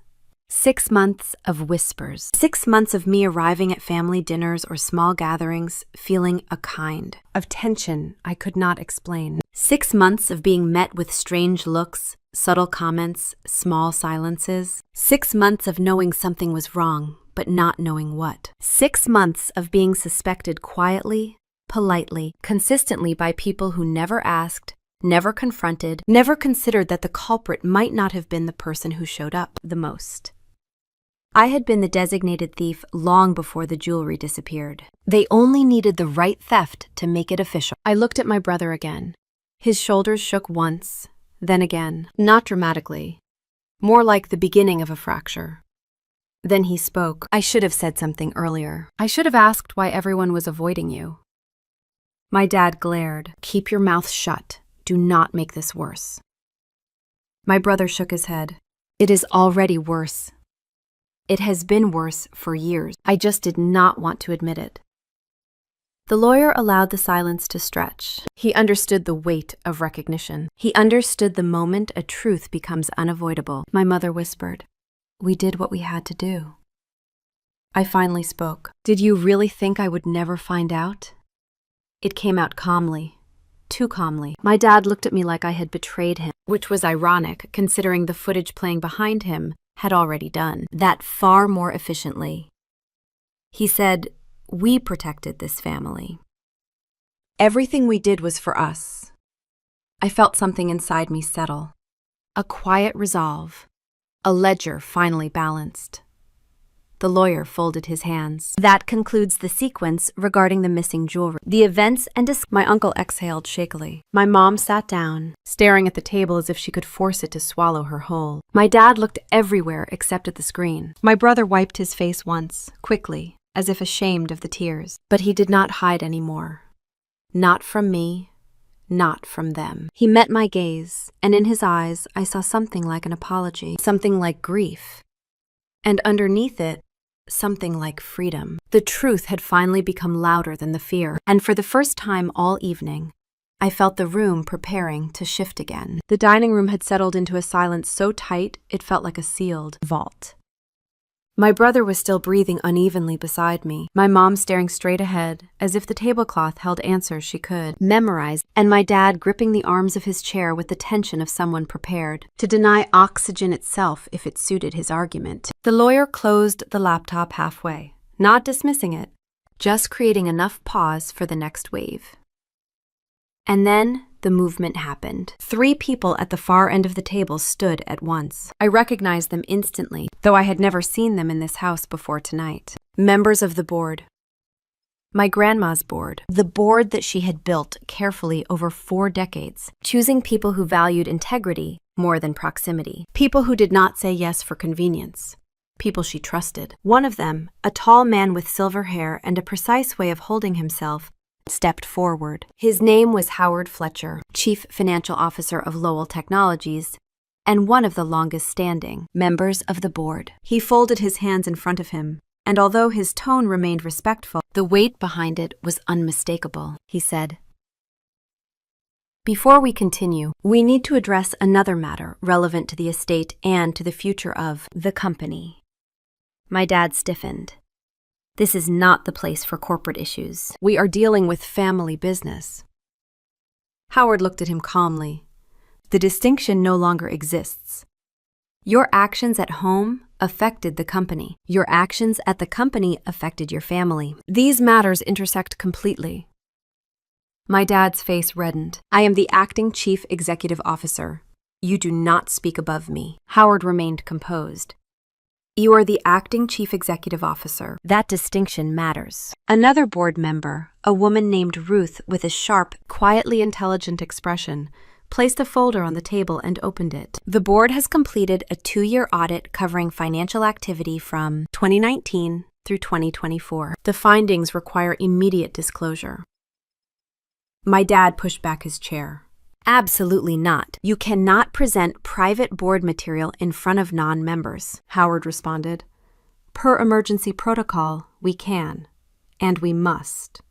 6 months of whispers. 6 months of me arriving at family dinners or small gatherings, feeling a kind of tension I could not explain. 6 months of being met with strange looks, subtle comments, small silences. 6 months of knowing something was wrong, but not knowing what. 6 months of being suspected quietly, politely, consistently by people who never asked, never confronted, never considered that the culprit might not have been the person who showed up the most. I had been the designated thief long before the jewelry disappeared. They only needed the right theft to make it official. I looked at my brother again. His shoulders shook once, then again, not dramatically, more like the beginning of a fracture. Then he spoke. "I should have said something earlier. I should have asked why everyone was avoiding you." My dad glared. "Keep your mouth shut. Do not make this worse." My brother shook his head. "It is already worse. It has been worse for years. I just did not want to admit it." The lawyer allowed the silence to stretch. He understood the weight of recognition. He understood the moment a truth becomes unavoidable. My mother whispered, "We did what we had to do." I finally spoke. "Did you really think I would never find out?" It came out calmly. Too calmly. My dad looked at me like I had betrayed him, which was ironic considering the footage playing behind him had already done that far more efficiently. He said, "We protected this family. Everything we did was for us." I felt something inside me settle. A quiet resolve. A ledger finally balanced. The lawyer folded his hands. "That concludes the sequence regarding the missing jewelry. The events and My uncle exhaled shakily. My mom sat down, staring at the table as if she could force it to swallow her whole. My dad looked everywhere except at the screen. My brother wiped his face once, quickly, as if ashamed of the tears. But he did not hide anymore. Not from me, not from them. He met my gaze, and in his eyes I saw something like an apology, something like grief. And underneath it, something like freedom. The truth had finally become louder than the fear, and for the first time all evening, I felt the room preparing to shift again. The dining room had settled into a silence so tight it felt like a sealed vault. My brother was still breathing unevenly beside me, my mom staring straight ahead, as if the tablecloth held answers she could memorize, and my dad gripping the arms of his chair with the tension of someone prepared to deny oxygen itself if it suited his argument. The lawyer closed the laptop halfway, not dismissing it, just creating enough pause for the next wave. And then the movement happened. 3 people at the far end of the table stood at once. I recognized them instantly, though I had never seen them in this house before tonight. Members of the board. My grandma's board. The board that she had built carefully over 4 decades, choosing people who valued integrity more than proximity. People who did not say yes for convenience. People she trusted. One of them, a tall man with silver hair and a precise way of holding himself, stepped forward. His name was Howard Fletcher, Chief Financial Officer of Lowell Technologies, and one of the longest-standing members of the board. He folded his hands in front of him, and although his tone remained respectful, the weight behind it was unmistakable. He said, "Before we continue, we need to address another matter relevant to the estate and to the future of the company." My dad stiffened. "This is not the place for corporate issues. We are dealing with family business." Howard looked at him calmly. "The distinction no longer exists. Your actions at home affected the company. Your actions at the company affected your family. These matters intersect completely." My dad's face reddened. "I am the acting chief executive officer. You do not speak above me." Howard remained composed. "You are the acting chief executive officer. That distinction matters." Another board member, a woman named Ruth with a sharp, quietly intelligent expression, placed a folder on the table and opened it. "The board has completed a 2-year audit covering financial activity from 2019 through 2024. The findings require immediate disclosure." My dad pushed back his chair. "Absolutely not. You cannot present private board material in front of non-members," Howard responded. "Per emergency protocol, we can, and we must."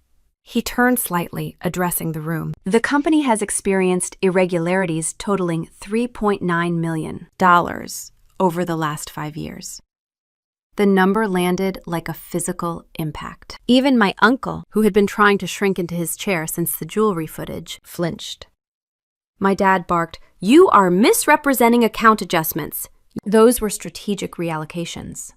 He turned slightly, addressing the room. "The company has experienced irregularities totaling $3.9 million over the last 5 years. The number landed like a physical impact. Even my uncle, who had been trying to shrink into his chair since the jewelry footage, flinched. My dad barked, "You are misrepresenting account adjustments. Those were strategic reallocations."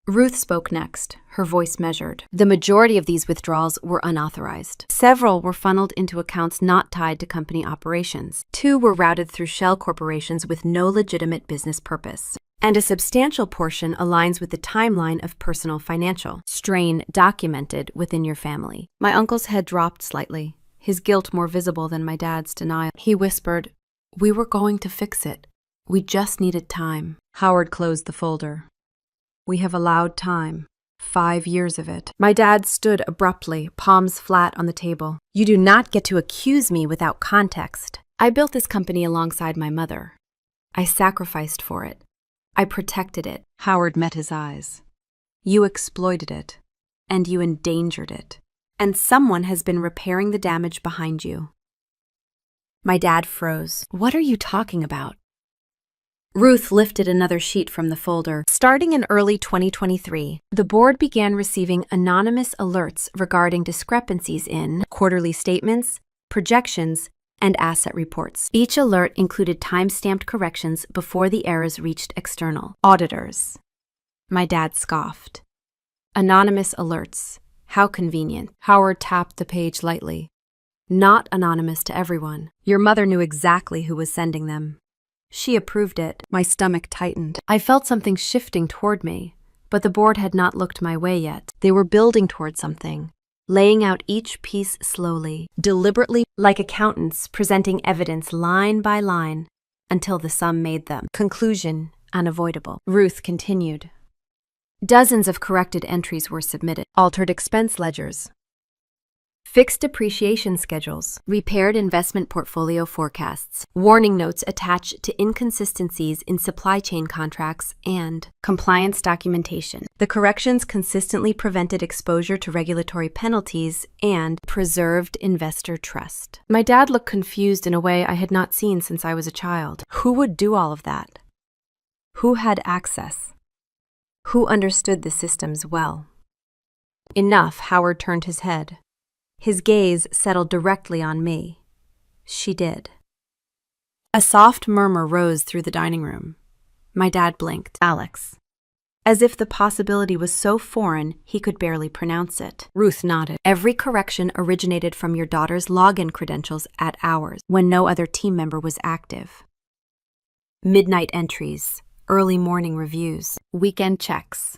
Ruth spoke next, her voice measured. "The majority of these withdrawals were unauthorized. Several were funneled into accounts not tied to company operations. 2 were routed through shell corporations with no legitimate business purpose. And a substantial portion aligns with the timeline of personal financial strain documented within your family." My uncle's head dropped slightly, his guilt more visible than my dad's denial. He whispered, "We were going to fix it. We just needed time." Howard closed the folder. "We have allowed time. 5 years of it." My dad stood abruptly, palms flat on the table. "You do not get to accuse me without context. I built this company alongside my mother. I sacrificed for it. I protected it." Howard met his eyes. "You exploited it, and you endangered it. And someone has been repairing the damage behind you." My dad froze. "What are you talking about?" Ruth lifted another sheet from the folder. "Starting in early 2023, the board began receiving anonymous alerts regarding discrepancies in quarterly statements, projections, and asset reports. Each alert included time-stamped corrections before the errors reached external auditors." My dad scoffed. "Anonymous alerts. How convenient." Howard tapped the page lightly. "Not anonymous to everyone. Your mother knew exactly who was sending them. She approved it." My stomach tightened. I felt something shifting toward me, but the board had not looked my way yet. They were building toward something, laying out each piece slowly, deliberately, like accountants presenting evidence line by line until the sum made them. Conclusion unavoidable. Ruth continued. Dozens of corrected entries were submitted. Altered expense ledgers, fixed depreciation schedules, repaired investment portfolio forecasts, warning notes attached to inconsistencies in supply chain contracts, and compliance documentation. The corrections consistently prevented exposure to regulatory penalties and preserved investor trust. My dad looked confused in a way I had not seen since I was a child. Who would do all of that? Who had access? Who understood the systems well? Enough, Howard turned his head. His gaze settled directly on me. She did. A soft murmur rose through the dining room. My dad blinked. Alex. As if the possibility was so foreign, he could barely pronounce it. Ruth nodded. Every correction originated from your daughter's login credentials at hours, when no other team member was active. Midnight entries, early morning reviews, weekend checks.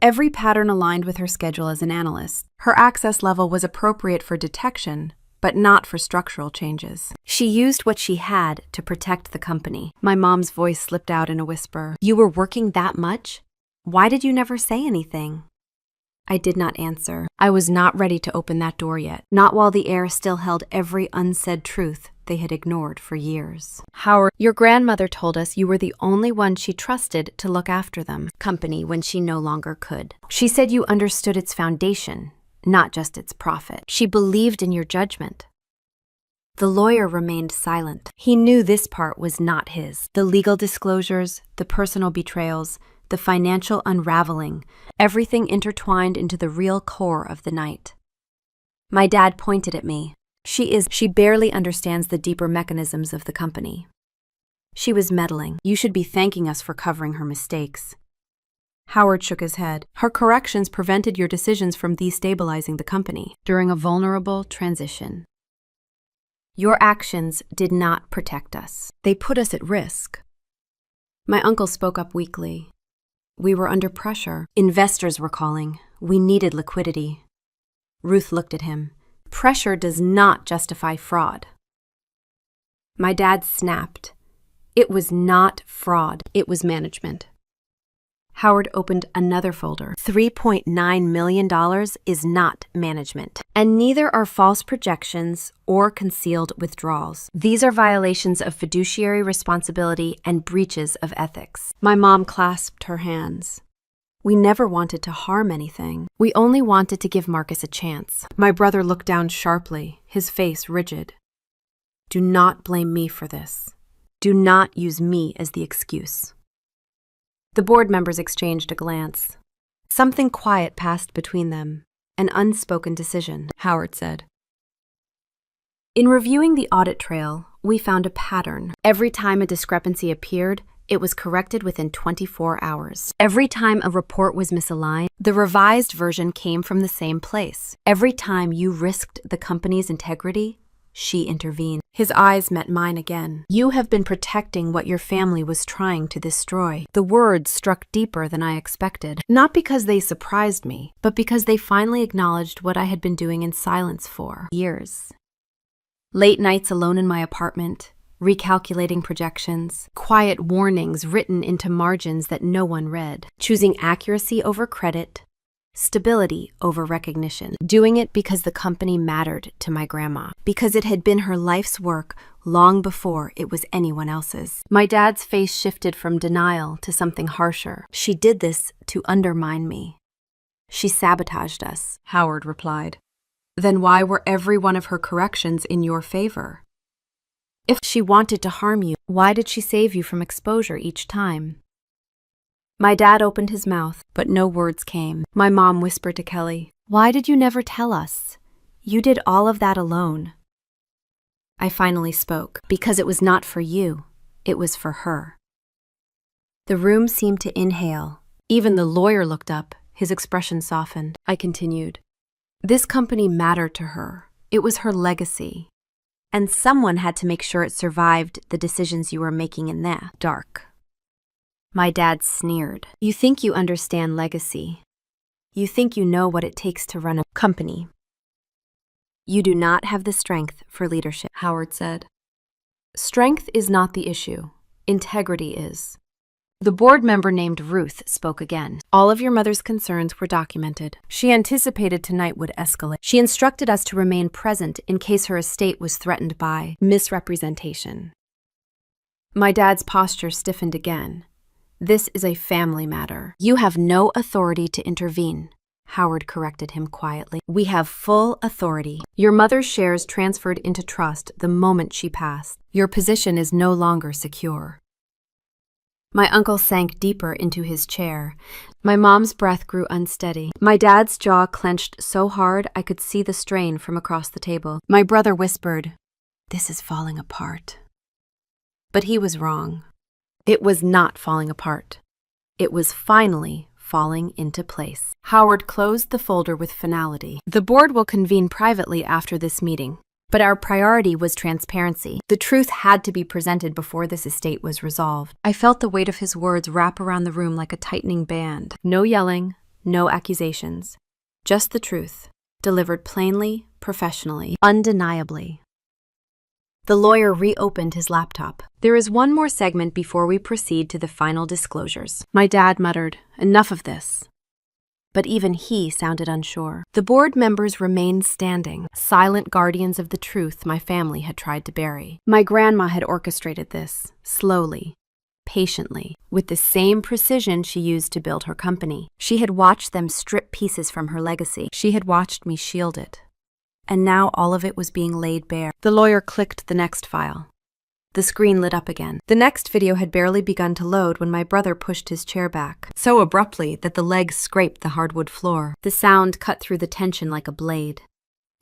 Every pattern aligned with her schedule as an analyst. Her access level was appropriate for detection, but not for structural changes. She used what she had to protect the company. My mom's voice slipped out in a whisper. You were working that much? Why did you never say anything? I did not answer. I was not ready to open that door yet, not while the air still held every unsaid truth they had ignored for years. Howard, your grandmother told us you were the only one she trusted to look after them, company, when she no longer could. She said you understood its foundation, not just its profit. She believed in your judgment. The lawyer remained silent. He knew this part was not his. The legal disclosures, the personal betrayals, the financial unraveling, everything intertwined into the real core of the night. My dad pointed at me. She barely understands the deeper mechanisms of the company. She was meddling. You should be thanking us for covering her mistakes. Howard shook his head. Her corrections prevented your decisions from destabilizing the company during a vulnerable transition. Your actions did not protect us. They put us at risk. My uncle spoke up weakly. We were under pressure. Investors were calling. We needed liquidity. Ruth looked at him. Pressure does not justify fraud. My dad snapped. It was not fraud. It was management. Howard opened another folder. $3.9 million is not management. And neither are false projections or concealed withdrawals. These are violations of fiduciary responsibility and breaches of ethics. My mom clasped her hands. We never wanted to harm anything. We only wanted to give Marcus a chance. My brother looked down sharply, his face rigid. Do not blame me for this. Do not use me as the excuse. The board members exchanged a glance. Something quiet passed between them. An unspoken decision, Howard said. In reviewing the audit trail, we found a pattern. Every time a discrepancy appeared, it was corrected within 24 hours. Every time a report was misaligned, the revised version came from the same place. Every time you risked the company's integrity, she intervened. His eyes met mine again. You have been protecting what your family was trying to destroy. The words struck deeper than I expected, not because they surprised me, but because they finally acknowledged what I had been doing in silence for years. Late nights alone in my apartment, recalculating projections, quiet warnings written into margins that no one read, choosing accuracy over credit, stability over recognition, doing it because the company mattered to my grandma, because it had been her life's work long before it was anyone else's. My dad's face shifted from denial to something harsher. She did this to undermine me. She sabotaged us, Howard replied. Then why were every one of her corrections in your favor? If she wanted to harm you, why did she save you from exposure each time? My dad opened his mouth, but no words came. My mom whispered to Kelly, "Why did you never tell us? You did all of that alone." I finally spoke, because it was not for you, it was for her. The room seemed to inhale. Even the lawyer looked up, his expression softened. I continued, "This company mattered to her. It was her legacy. And someone had to make sure it survived the decisions you were making in the dark." My dad sneered. "You think you understand legacy. You think you know what it takes to run a company. You do not have the strength for leadership," Howard said. "Strength is not the issue. Integrity is." The board member named Ruth spoke again. "All of your mother's concerns were documented. She anticipated tonight would escalate. She instructed us to remain present in case her estate was threatened by misrepresentation." My dad's posture stiffened again. "This is a family matter. You have no authority to intervene," Howard corrected him quietly. "We have full authority. Your mother's shares transferred into trust the moment she passed. Your position is no longer secure." My uncle sank deeper into his chair. My mom's breath grew unsteady. My dad's jaw clenched so hard I could see the strain from across the table. My brother whispered, "This is falling apart." But he was wrong. It was not falling apart. It was finally falling into place. Howard closed the folder with finality. "The board will convene privately after this meeting. But our priority was transparency. The truth had to be presented before this estate was resolved." I felt the weight of his words wrap around the room like a tightening band. No yelling, no accusations. Just the truth, delivered plainly, professionally, undeniably. The lawyer reopened his laptop. "There is one more segment before we proceed to the final disclosures." My dad muttered, "Enough of this." but even he sounded unsure. The board members remained standing, silent guardians of the truth my family had tried to bury. My grandma had orchestrated this, slowly, patiently, with the same precision she used to build her company. She had watched them strip pieces from her legacy. She had watched me shield it. And now all of it was being laid bare. The lawyer clicked the next file. The screen lit up again. The next video had barely begun to load when my brother pushed his chair back, so abruptly that the legs scraped the hardwood floor. The sound cut through the tension like a blade.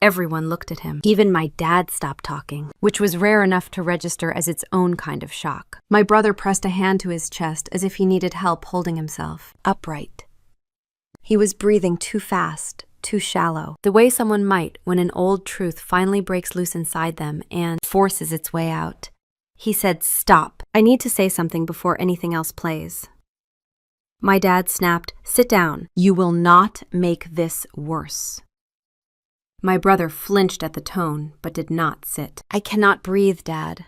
Everyone looked at him. Even my dad stopped talking, which was rare enough to register as its own kind of shock. My brother pressed a hand to his chest as if he needed help holding himself upright. He was breathing too fast, too shallow, the way someone might when an old truth finally breaks loose inside them and forces its way out. He said, "Stop. I need to say something before anything else plays." My dad snapped, "Sit down. You will not make this worse." My brother flinched at the tone, but did not sit. "I cannot breathe, Dad.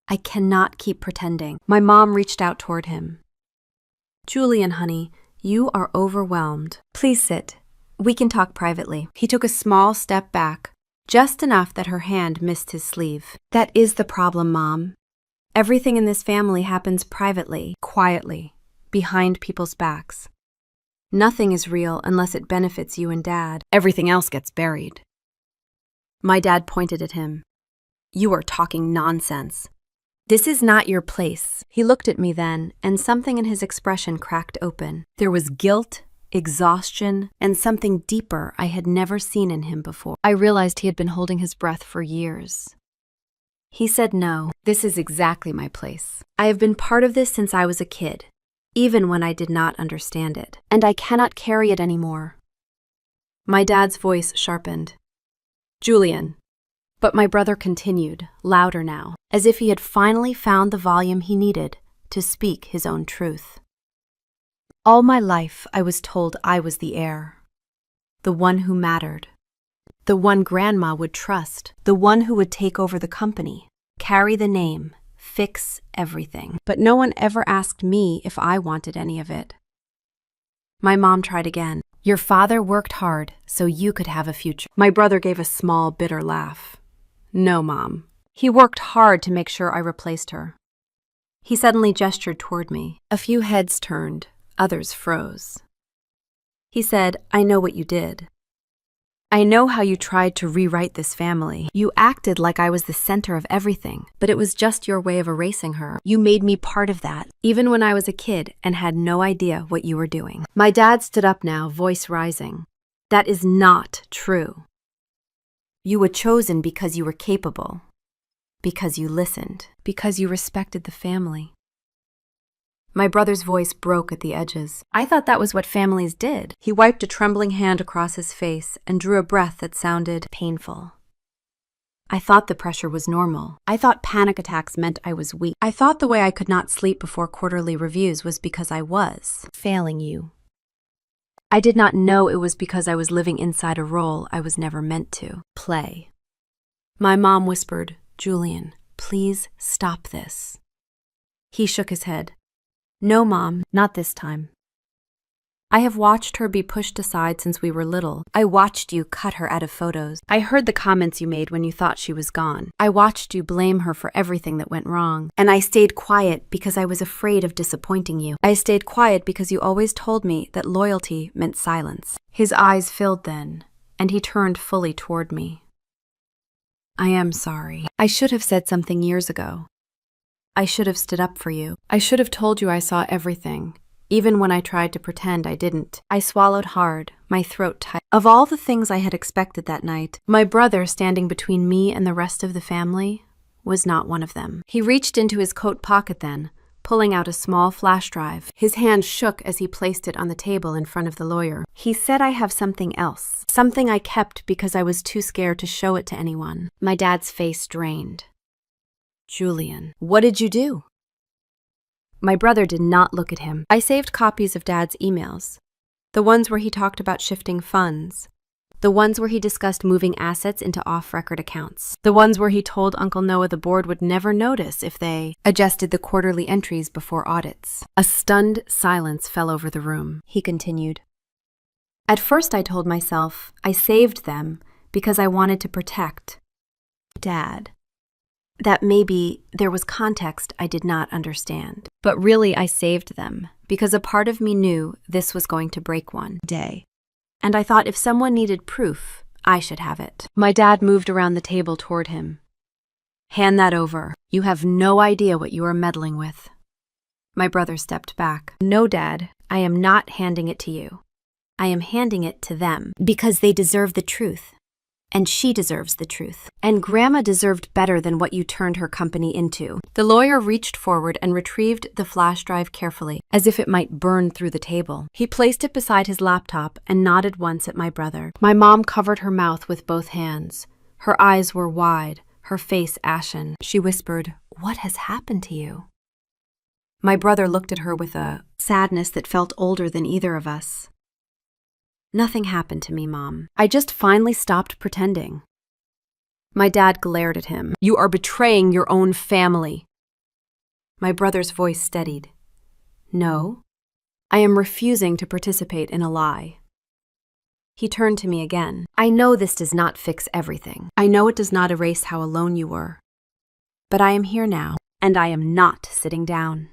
I cannot keep pretending." My mom reached out toward him. "Julian, honey, you are overwhelmed. Please sit. We can talk privately." He took a small step back, just enough that her hand missed his sleeve. "That is the problem, Mom. Everything in this family happens privately, quietly, behind people's backs. Nothing is real unless it benefits you and Dad. Everything else gets buried." My dad pointed at him. "You are talking nonsense. This is not your place." He looked at me then, and something in his expression cracked open. There was guilt, exhaustion, and something deeper I had never seen in him before. I realized he had been holding his breath for years. He said, "No, this is exactly my place. I have been part of this since I was a kid, even when I did not understand it, and I cannot carry it anymore." My dad's voice sharpened. "Julian." But my brother continued, louder now, as if he had finally found the volume he needed to speak his own truth. "All my life I was told I was the heir, the one who mattered, the one Grandma would trust, the one who would take over the company, carry the name, fix everything. But no one ever asked me if I wanted any of it." My mom tried again. "Your father worked hard so you could have a future." My brother gave a small, bitter laugh. "No, Mom. He worked hard to make sure I replaced her." He suddenly gestured toward me. A few heads turned, others froze. He said, "I know what you did. I know how you tried to rewrite this family. You acted like I was the center of everything, but it was just your way of erasing her. You made me part of that, even when I was a kid and had no idea what you were doing." My dad stood up now, voice rising. "That is not true. You were chosen because you were capable, because you listened, because you respected the family." My brother's voice broke at the edges. "I thought that was what families did." He wiped a trembling hand across his face and drew a breath that sounded painful. "I thought the pressure was normal. I thought panic attacks meant I was weak. I thought the way I could not sleep before quarterly reviews was because I was failing you. I did not know it was because I was living inside a role I was never meant to play." My mom whispered, "Julian, please stop this." He shook his head. "No, Mom, not this time. I have watched her be pushed aside since we were little. I watched you cut her out of photos. I heard the comments you made when you thought she was gone. I watched you blame her for everything that went wrong. And I stayed quiet because I was afraid of disappointing you. I stayed quiet because you always told me that loyalty meant silence." His eyes filled then, and he turned fully toward me. "I am sorry. I should have said something years ago. I should have stood up for you. I should have told you I saw everything, even when I tried to pretend I didn't." I swallowed hard, my throat tight. Of all the things I had expected that night, my brother standing between me and the rest of the family was not one of them. He reached into his coat pocket then, pulling out a small flash drive. His hand shook as he placed it on the table in front of the lawyer. He said, "I have something else, something I kept because I was too scared to show it to anyone." My dad's face drained. "Julian, what did you do?" My brother did not look at him. "I saved copies of Dad's emails. The ones where he talked about shifting funds. The ones where he discussed moving assets into off-record accounts. The ones where he told Uncle Noah the board would never notice if they adjusted the quarterly entries before audits." A stunned silence fell over the room. He continued, At first I told myself I saved them because I wanted to protect Dad. That maybe there was context I did not understand. But really I saved them because a part of me knew this was going to break one day. And I thought if someone needed proof, I should have it. My dad moved around the table toward him. Hand that over. You have no idea what you are meddling with. My brother stepped back. No, Dad, I am not handing it to you. I am handing it to them because they deserve the truth. And she deserves the truth. And Grandma deserved better than what you turned her company into. The lawyer reached forward and retrieved the flash drive carefully, as if it might burn through the table. He placed it beside his laptop and nodded once at my brother. My mom covered her mouth with both hands. Her eyes were wide, her face ashen. She whispered, "What has happened to you?" My brother looked at her with a sadness that felt older than either of us. Nothing happened to me, Mom. I just finally stopped pretending. My dad glared at him. You are betraying your own family. My brother's voice steadied. No, I am refusing to participate in a lie. He turned to me again. I know this does not fix everything. I know it does not erase how alone you were. But I am here now, and I am not sitting down.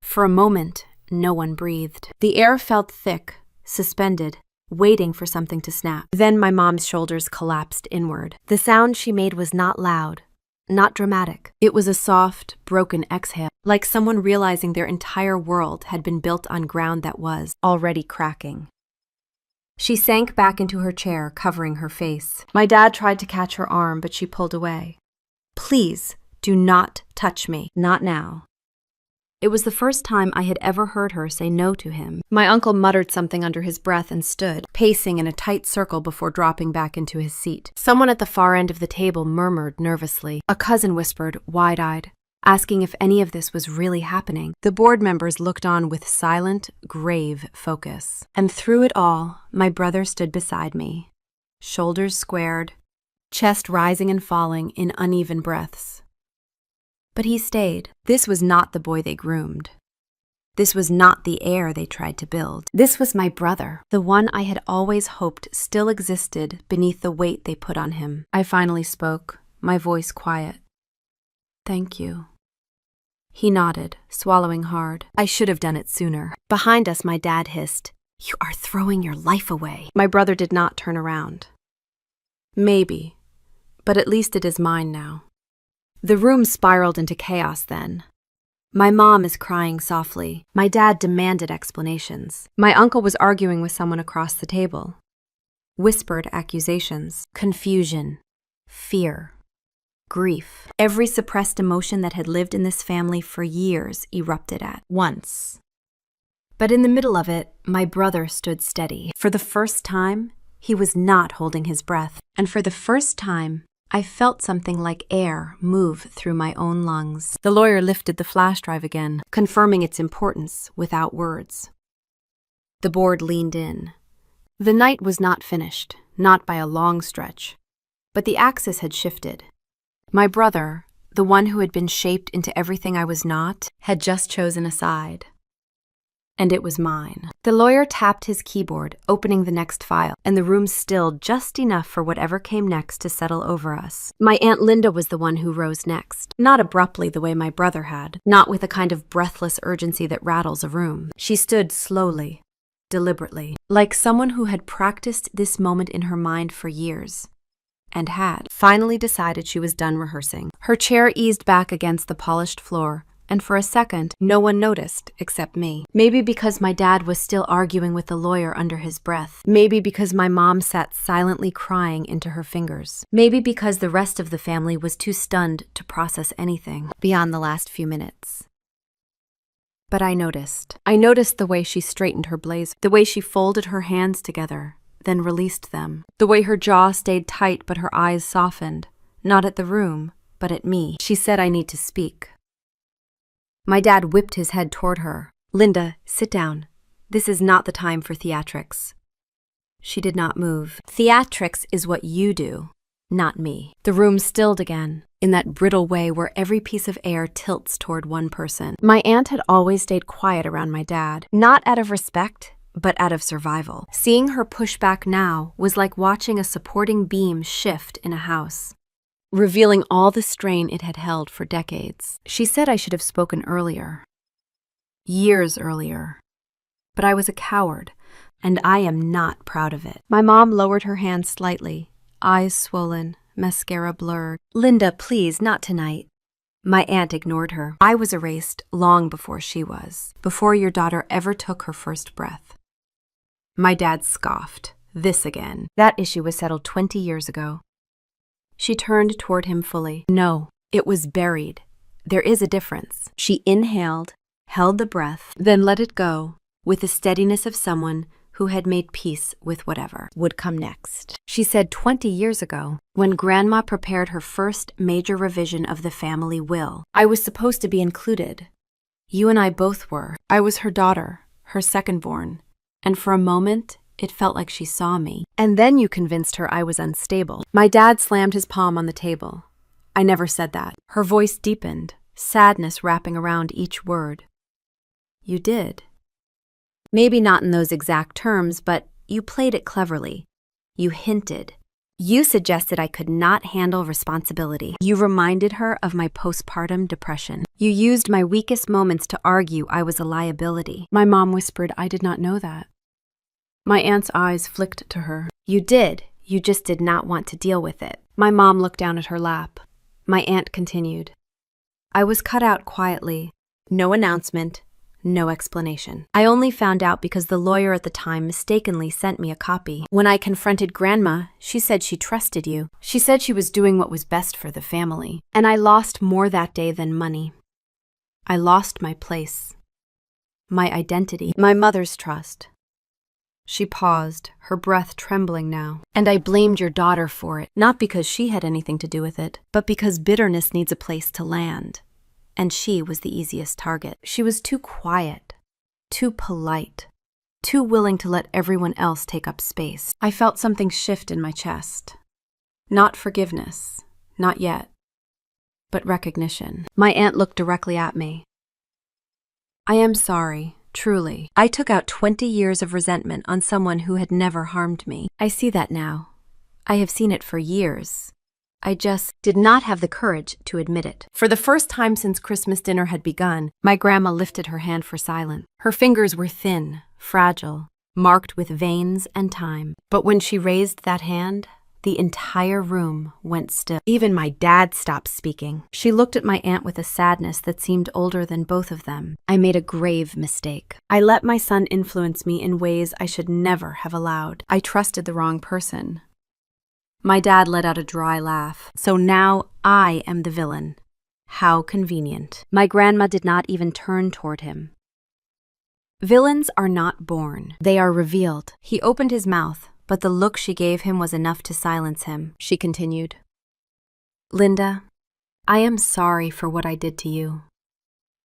For a moment, no one breathed. The air felt thick, suspended, waiting for something to snap. Then my mom's shoulders collapsed inward. The sound she made was not loud, not dramatic. It was a soft, broken exhale, like someone realizing their entire world had been built on ground that was already cracking. She sank back into her chair, covering her face. My dad tried to catch her arm, but she pulled away. Please, do not touch me. Not now. It was the first time I had ever heard her say no to him. My uncle muttered something under his breath and stood, pacing in a tight circle before dropping back into his seat. Someone at the far end of the table murmured nervously. A cousin whispered, wide-eyed, asking if any of this was really happening. The board members looked on with silent, grave focus. And through it all, my brother stood beside me, shoulders squared, chest rising and falling in uneven breaths. But he stayed. This was not the boy they groomed. This was not the heir they tried to build. This was my brother, the one I had always hoped still existed beneath the weight they put on him. I finally spoke, my voice quiet. Thank you. He nodded, swallowing hard. I should have done it sooner. Behind us, my dad hissed, "You are throwing your life away." My brother did not turn around. Maybe, but at least it is mine now. The room spiraled into chaos then. My mom is crying softly. My dad demanded explanations. My uncle was arguing with someone across the table. Whispered accusations, confusion, fear, grief. Every suppressed emotion that had lived in this family for years erupted at once. But in the middle of it, my brother stood steady. For the first time, he was not holding his breath. And for the first time, I felt something like air move through my own lungs. The lawyer lifted the flash drive again, confirming its importance without words. The board leaned in. The night was not finished, not by a long stretch, but the axis had shifted. My brother, the one who had been shaped into everything I was not, had just chosen a side. And it was mine. The lawyer tapped his keyboard, opening the next file, and the room stilled just enough for whatever came next to settle over us. My Aunt Linda was the one who rose next, not abruptly the way my brother had, not with a kind of breathless urgency that rattles a room. She stood slowly, deliberately, like someone who had practiced this moment in her mind for years, and had finally decided she was done rehearsing. Her chair eased back against the polished floor, and for a second, no one noticed except me. Maybe because my dad was still arguing with the lawyer under his breath. Maybe because my mom sat silently crying into her fingers. Maybe because the rest of the family was too stunned to process anything beyond the last few minutes. But I noticed. I noticed the way she straightened her blazer, the way she folded her hands together, then released them, the way her jaw stayed tight but her eyes softened, not at the room, but at me. She said I need to speak. My dad whipped his head toward her. Linda, sit down. This is not the time for theatrics. She did not move. Theatrics is what you do, not me. The room stilled again, in that brittle way where every piece of air tilts toward one person. My aunt had always stayed quiet around my dad, not out of respect, but out of survival. Seeing her push back now was like watching a supporting beam shift in a house, revealing all the strain it had held for decades. She said I should have spoken earlier, years earlier, but I was a coward, and I am not proud of it. My mom lowered her hand slightly, eyes swollen, mascara blurred. Linda, please, not tonight. My aunt ignored her. I was erased long before she was, before your daughter ever took her first breath. My dad scoffed. This again. That issue was settled 20 years ago. She turned toward him fully. No, it was buried. There is a difference. She inhaled, held the breath, then let it go, with the steadiness of someone who had made peace with whatever would come next. She said 20 years ago, when Grandma prepared her first major revision of the family will. I was supposed to be included. You and I both were. I was her daughter, her second-born, and for a moment, it felt like she saw me. And then you convinced her I was unstable. My dad slammed his palm on the table. I never said that. Her voice deepened, sadness wrapping around each word. You did. Maybe not in those exact terms, but you played it cleverly. You hinted. You suggested I could not handle responsibility. You reminded her of my postpartum depression. You used my weakest moments to argue I was a liability. My mom whispered I did not know that. My aunt's eyes flicked to her. You did. You just did not want to deal with it. My mom looked down at her lap. My aunt continued. I was cut out quietly. No announcement. No explanation. I only found out because the lawyer at the time mistakenly sent me a copy. When I confronted Grandma, she said she trusted you. She said she was doing what was best for the family. And I lost more that day than money. I lost my place, my identity, my mother's trust. She paused, her breath trembling now. And I blamed your daughter for it, not because she had anything to do with it, but because bitterness needs a place to land. And she was the easiest target. She was too quiet, too polite, too willing to let everyone else take up space. I felt something shift in my chest. Not forgiveness, not yet, but recognition. My aunt looked directly at me. I am sorry, truly. I took out 20 years of resentment on someone who had never harmed me. I see that now. I have seen it for years. I just did not have the courage to admit it. For the first time since Christmas dinner had begun, my grandma lifted her hand for silence. Her fingers were thin, fragile, marked with veins and time. But when she raised that hand, the entire room went still. Even my dad stopped speaking. She looked at my aunt with a sadness that seemed older than both of them. I made a grave mistake. I let my son influence me in ways I should never have allowed. I trusted the wrong person. My dad let out a dry laugh. So now I am the villain. How convenient. My grandma did not even turn toward him. Villains are not born. They are revealed. He opened his mouth, but the look she gave him was enough to silence him. She continued. Linda, I am sorry for what I did to you.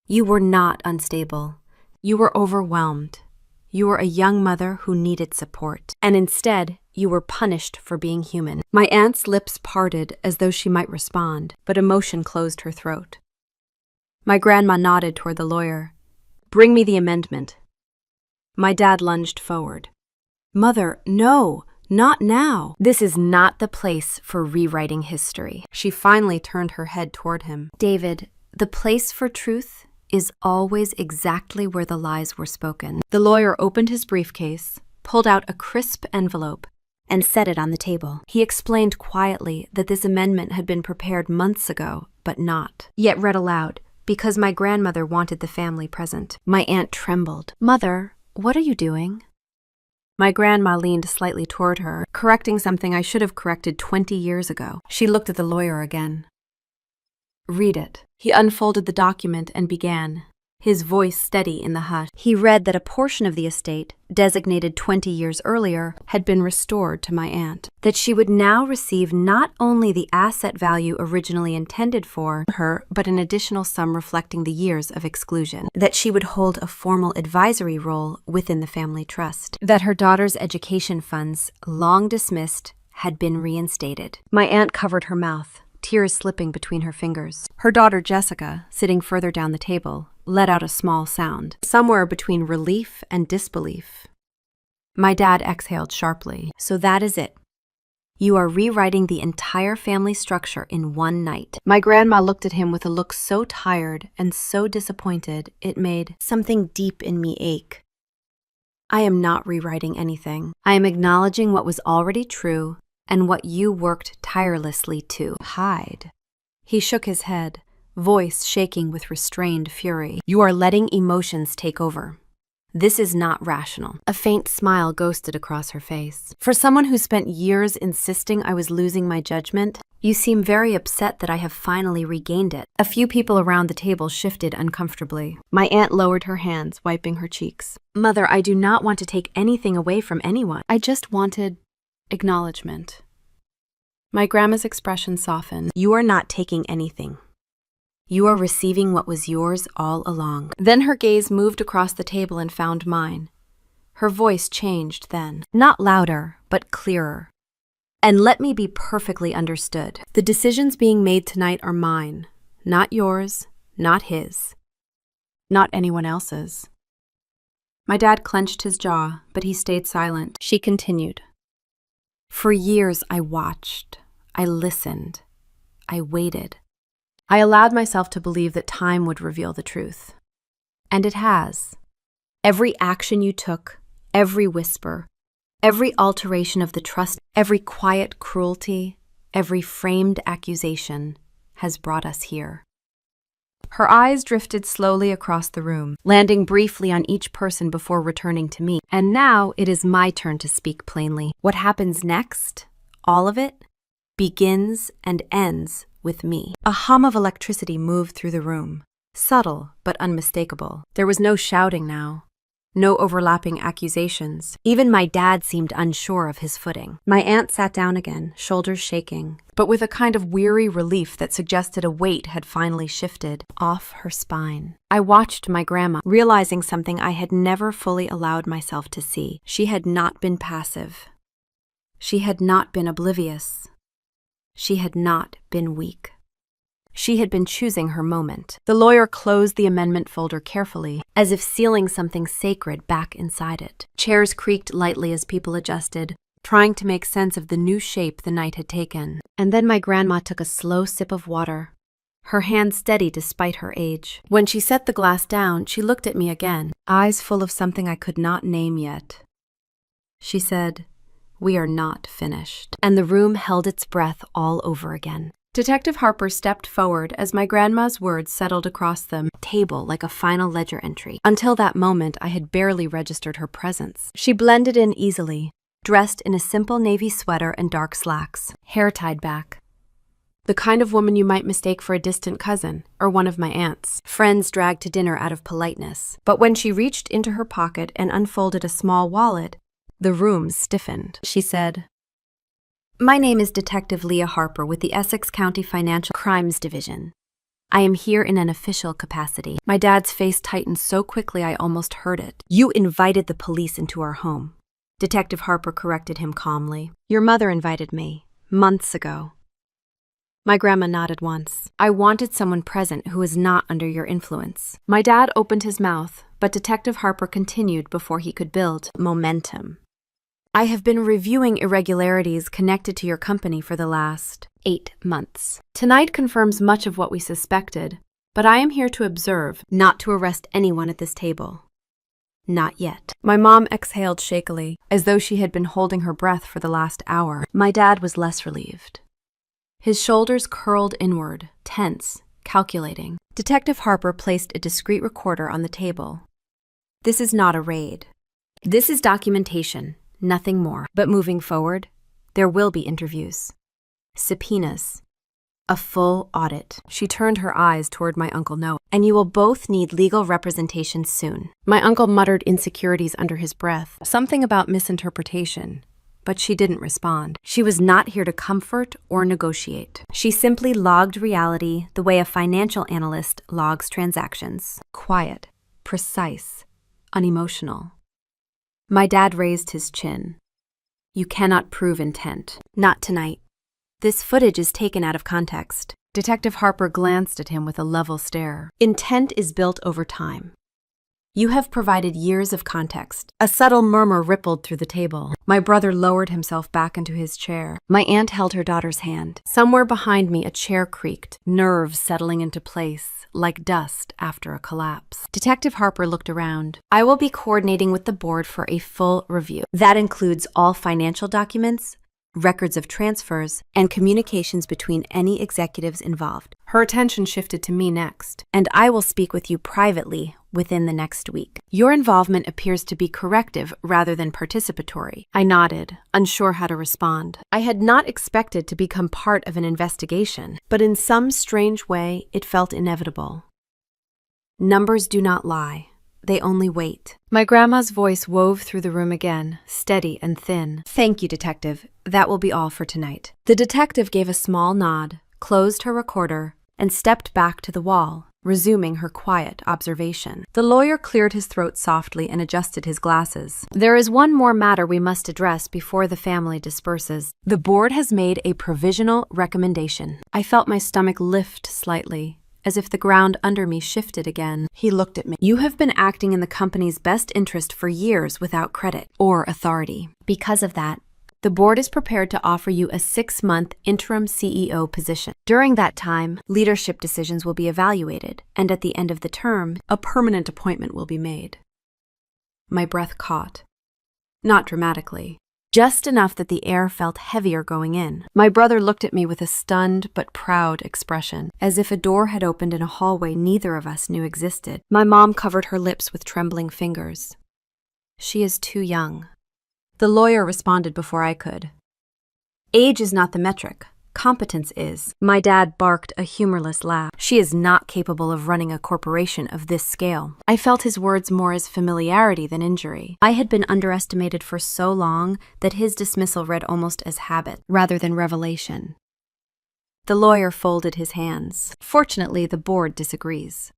You were not unstable. You were overwhelmed. You were a young mother who needed support. And instead, you were punished for being human. My aunt's lips parted as though she might respond, but emotion closed her throat. My grandma nodded toward the lawyer. Bring me the amendment. My dad lunged forward. Mother, no, not now. This is not the place for rewriting history. She finally turned her head toward him. David, the place for truth is always exactly where the lies were spoken. The lawyer opened his briefcase, pulled out a crisp envelope, and set it on the table. He explained quietly that this amendment had been prepared months ago, but not. Yet read aloud, because my grandmother wanted the family present. My aunt trembled. Mother, what are you doing? My grandma leaned slightly toward her, correcting something I should have corrected 20 years ago. She looked at the lawyer again. Read it. He unfolded the document and began, his voice steady in the hush. He read that a portion of the estate, designated 20 years earlier, had been restored to my aunt. That she would now receive not only the asset value originally intended for her, but an additional sum reflecting the years of exclusion. That she would hold a formal advisory role within the family trust. That her daughter's education funds, long dismissed, had been reinstated. My aunt covered her mouth, tears slipping between her fingers. Her daughter Jessica, sitting further down the table, let out a small sound, somewhere between relief and disbelief. My dad exhaled sharply. So that is it. You are rewriting the entire family structure in one night. My grandma looked at him with a look so tired and so disappointed it made something deep in me ache. I am not rewriting anything. I am acknowledging what was already true and what you worked tirelessly to hide. He shook his head, voice shaking with restrained fury. You are letting emotions take over. This is not rational. A faint smile ghosted across her face. For someone who spent years insisting I was losing my judgment, you seem very upset that I have finally regained it. A few people around the table shifted uncomfortably. My aunt lowered her hands, wiping her cheeks. Mother, I do not want to take anything away from anyone. I just wanted acknowledgement. My grandma's expression softened. You are not taking anything. You are receiving what was yours all along. Then her gaze moved across the table and found mine. Her voice changed then, not louder, but clearer. And let me be perfectly understood. The decisions being made tonight are mine, not yours, not his, not anyone else's. My dad clenched his jaw, but he stayed silent. She continued. For years I watched, I listened, I waited. I allowed myself to believe that time would reveal the truth. And it has. Every action you took, every whisper, every alteration of the trust, every quiet cruelty, every framed accusation has brought us here. Her eyes drifted slowly across the room, landing briefly on each person before returning to me. And now it is my turn to speak plainly. What happens next, all of it, begins and ends with me. A hum of electricity moved through the room, subtle but unmistakable. There was no shouting now, no overlapping accusations. Even my dad seemed unsure of his footing. My aunt sat down again, shoulders shaking, but with a kind of weary relief that suggested a weight had finally shifted off her spine. I watched my grandma, realizing something I had never fully allowed myself to see. She had not been passive. She had not been oblivious. She had not been weak. She had been choosing her moment. The lawyer closed the amendment folder carefully, as if sealing something sacred back inside it. Chairs creaked lightly as people adjusted, trying to make sense of the new shape the night had taken. And then my grandma took a slow sip of water, her hand steady despite her age. When she set the glass down, she looked at me again, eyes full of something I could not name yet. She said, "We are not finished." And the room held its breath all over again. Detective Harper stepped forward as my grandma's words settled across the table like a final ledger entry. Until that moment, I had barely registered her presence. She blended in easily, dressed in a simple navy sweater and dark slacks, hair tied back. The kind of woman you might mistake for a distant cousin or one of my aunts, friends dragged to dinner out of politeness. But when she reached into her pocket and unfolded a small wallet, the room stiffened. She said, "My name is Detective Leah Harper with the Essex County Financial Crimes Division. I am here in an official capacity." My dad's face tightened so quickly I almost heard it. "You invited the police into our home." Detective Harper corrected him calmly. "Your mother invited me, months ago." My grandma nodded once. "I wanted someone present who was not under your influence." My dad opened his mouth, but Detective Harper continued before he could build momentum. "I have been reviewing irregularities connected to your company for the last 8 months. Tonight confirms much of what we suspected, but I am here to observe, not to arrest anyone at this table. Not yet." My mom exhaled shakily, as though she had been holding her breath for the last hour. My dad was less relieved. His shoulders curled inward, tense, calculating. Detective Harper placed a discreet recorder on the table. "This is not a raid. This is documentation. Nothing more. But moving forward, there will be interviews, subpoenas, a full audit." She turned her eyes toward my Uncle Noah. "And you will both need legal representation soon." My uncle muttered insecurities under his breath, something about misinterpretation, but she didn't respond. She was not here to comfort or negotiate. She simply logged reality the way a financial analyst logs transactions. Quiet, precise, unemotional. My dad raised his chin. "You cannot prove intent. Not tonight. This footage is taken out of context." Detective Harper glanced at him with a level stare. "Intent is built over time. You have provided years of context. A subtle murmur rippled through the table. My brother lowered himself back into his chair. My aunt held her daughter's hand. Somewhere behind me, a chair creaked, nerves settling into place, like dust after a collapse. Detective Harper looked around. I will be coordinating with the board for a full review. That includes all financial documents, records of transfers, and communications between any executives involved. Her attention shifted to me next, and I will speak with you privately within the next week. Your involvement appears to be corrective rather than participatory. I nodded, unsure how to respond. I had not expected to become part of an investigation, but in some strange way, it felt inevitable. Numbers do not lie. They only wait. My grandma's voice wove through the room again, steady and thin. Thank you, detective. That will be all for tonight. The detective gave a small nod, closed her recorder, and stepped back to the wall, resuming her quiet observation. The lawyer cleared his throat softly and adjusted his glasses. There is one more matter we must address before the family disperses. The board has made a provisional recommendation. I felt my stomach lift slightly, as if the ground under me shifted again. He looked at me. You have been acting in the company's best interest for years without credit or authority. Because of that, the board is prepared to offer you a 6-month interim CEO position. During that time, leadership decisions will be evaluated, and at the end of the term, a permanent appointment will be made. My breath caught. Not dramatically. Just enough that the air felt heavier going in. My brother looked at me with a stunned but proud expression, as if a door had opened in a hallway neither of us knew existed. My mom covered her lips with trembling fingers. She is too young. The lawyer responded before I could. Age is not the metric. Competence is. My dad barked a humorless laugh. She is not capable of running a corporation of this scale. I felt his words more as familiarity than injury. I had been underestimated for so long that his dismissal read almost as habit rather than revelation. The lawyer folded his hands. Fortunately, the board disagrees.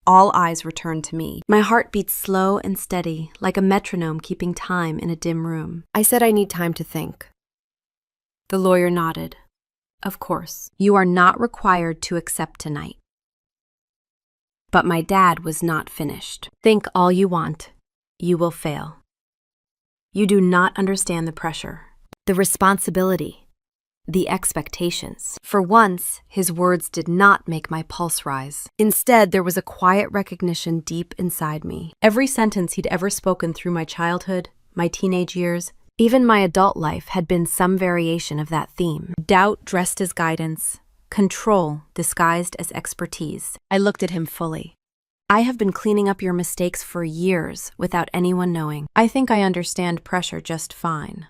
All eyes returned to me. My heart beat slow and steady, like a metronome keeping time in a dim room. I said I need time to think. The lawyer nodded. Of course, you are not required to accept tonight. But my dad was not finished. Think all you want. You will fail. You do not understand the pressure, the responsibility, the expectations. For once, his words did not make my pulse rise. Instead, there was a quiet recognition deep inside me. Every sentence he'd ever spoken through my childhood, my teenage years, even my adult life had been some variation of that theme. Doubt dressed as guidance, control disguised as expertise. I looked at him fully. I have been cleaning up your mistakes for years without anyone knowing. I think I understand pressure just fine.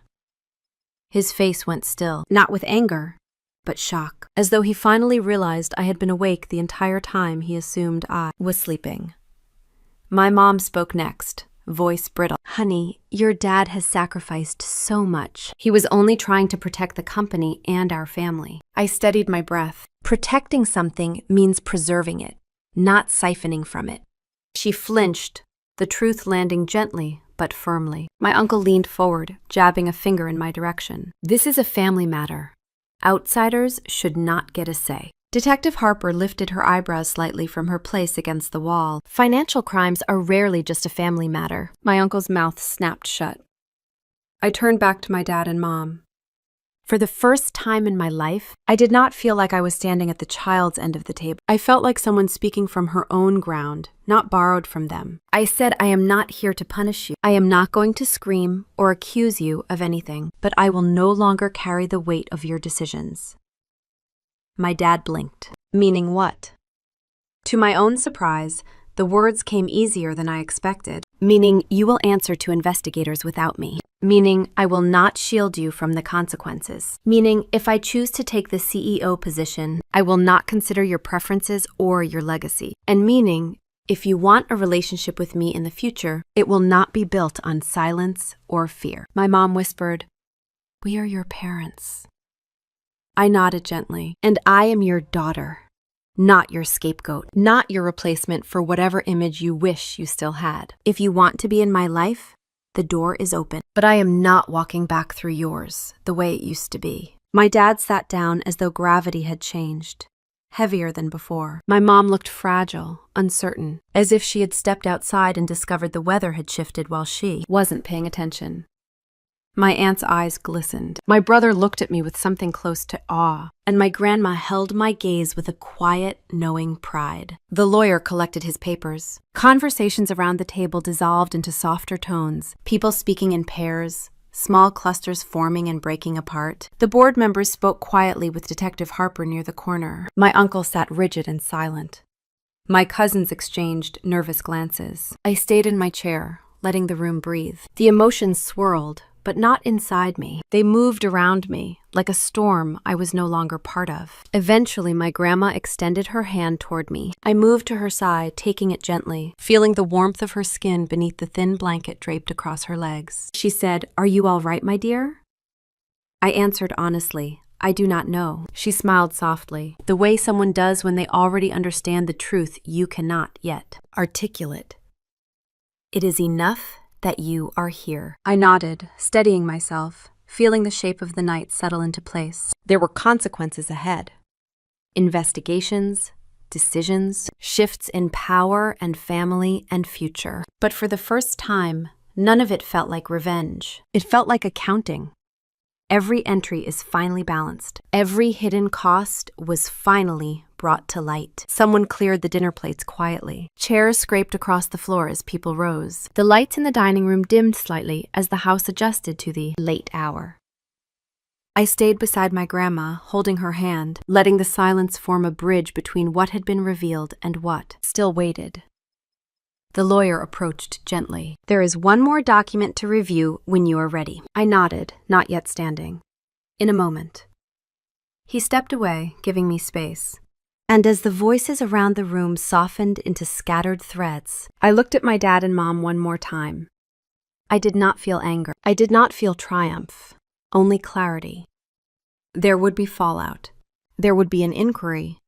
His face went still, not with anger, but shock, as though he finally realized I had been awake the entire time he assumed I was sleeping. My mom spoke next, voice brittle. Honey, your dad has sacrificed so much. He was only trying to protect the company and our family. I steadied my breath. Protecting something means preserving it, not siphoning from it. She flinched, the truth landing gently but firmly. My uncle leaned forward, jabbing a finger in my direction. This is a family matter. Outsiders should not get a say. Detective Harper lifted her eyebrows slightly from her place against the wall. Financial crimes are rarely just a family matter. My uncle's mouth snapped shut. I turned back to my dad and mom. For the first time in my life, I did not feel like I was standing at the child's end of the table. I felt like someone speaking from her own ground, not borrowed from them. I said, I am not here to punish you. I am not going to scream or accuse you of anything, but I will no longer carry the weight of your decisions. My dad blinked. Meaning what? To my own surprise, the words came easier than I expected. Meaning you will answer to investigators without me. Meaning I will not shield you from the consequences. Meaning if I choose to take the CEO position, I will not consider your preferences or your legacy. And meaning if you want a relationship with me in the future, it will not be built on silence or fear. My mom whispered, "We are your parents." I nodded gently. And I am your daughter, not your scapegoat, not your replacement for whatever image you wish you still had. If you want to be in my life, the door is open. But I am not walking back through yours the way it used to be. My dad sat down as though gravity had changed, heavier than before. My mom looked fragile, uncertain, as if she had stepped outside and discovered the weather had shifted while she wasn't paying attention. My aunt's eyes glistened. My brother looked at me with something close to awe, and my grandma held my gaze with a quiet, knowing pride. The lawyer collected his papers. Conversations around the table dissolved into softer tones, people speaking in pairs, small clusters forming and breaking apart. The board members spoke quietly with Detective Harper near the corner. My uncle sat rigid and silent. My cousins exchanged nervous glances. I stayed in my chair, letting the room breathe. The emotions swirled, but not inside me. They moved around me, like a storm I was no longer part of. Eventually, my grandma extended her hand toward me. I moved to her side, taking it gently, feeling the warmth of her skin beneath the thin blanket draped across her legs. She said, "Are you all right, my dear?" I answered honestly, "I do not know." She smiled softly, the way someone does when they already understand the truth you cannot yet articulate. "It is enough that you are here." I nodded, steadying myself, feeling the shape of the night settle into place. There were consequences ahead. Investigations, decisions, shifts in power and family and future. But for the first time, none of it felt like revenge. It felt like accounting. Every entry is finally balanced. Every hidden cost was finally brought to light. Someone cleared the dinner plates quietly. Chairs scraped across the floor as people rose. The lights in the dining room dimmed slightly as the house adjusted to the late hour. I stayed beside my grandma, holding her hand, letting the silence form a bridge between what had been revealed and what still waited. The lawyer approached gently. "There is one more document to review when you are ready." I nodded, not yet standing. "In a moment." He stepped away, giving me space. And as the voices around the room softened into scattered threads, I looked at my dad and mom one more time. I did not feel anger. I did not feel triumph, only clarity. There would be fallout. There would be an inquiry.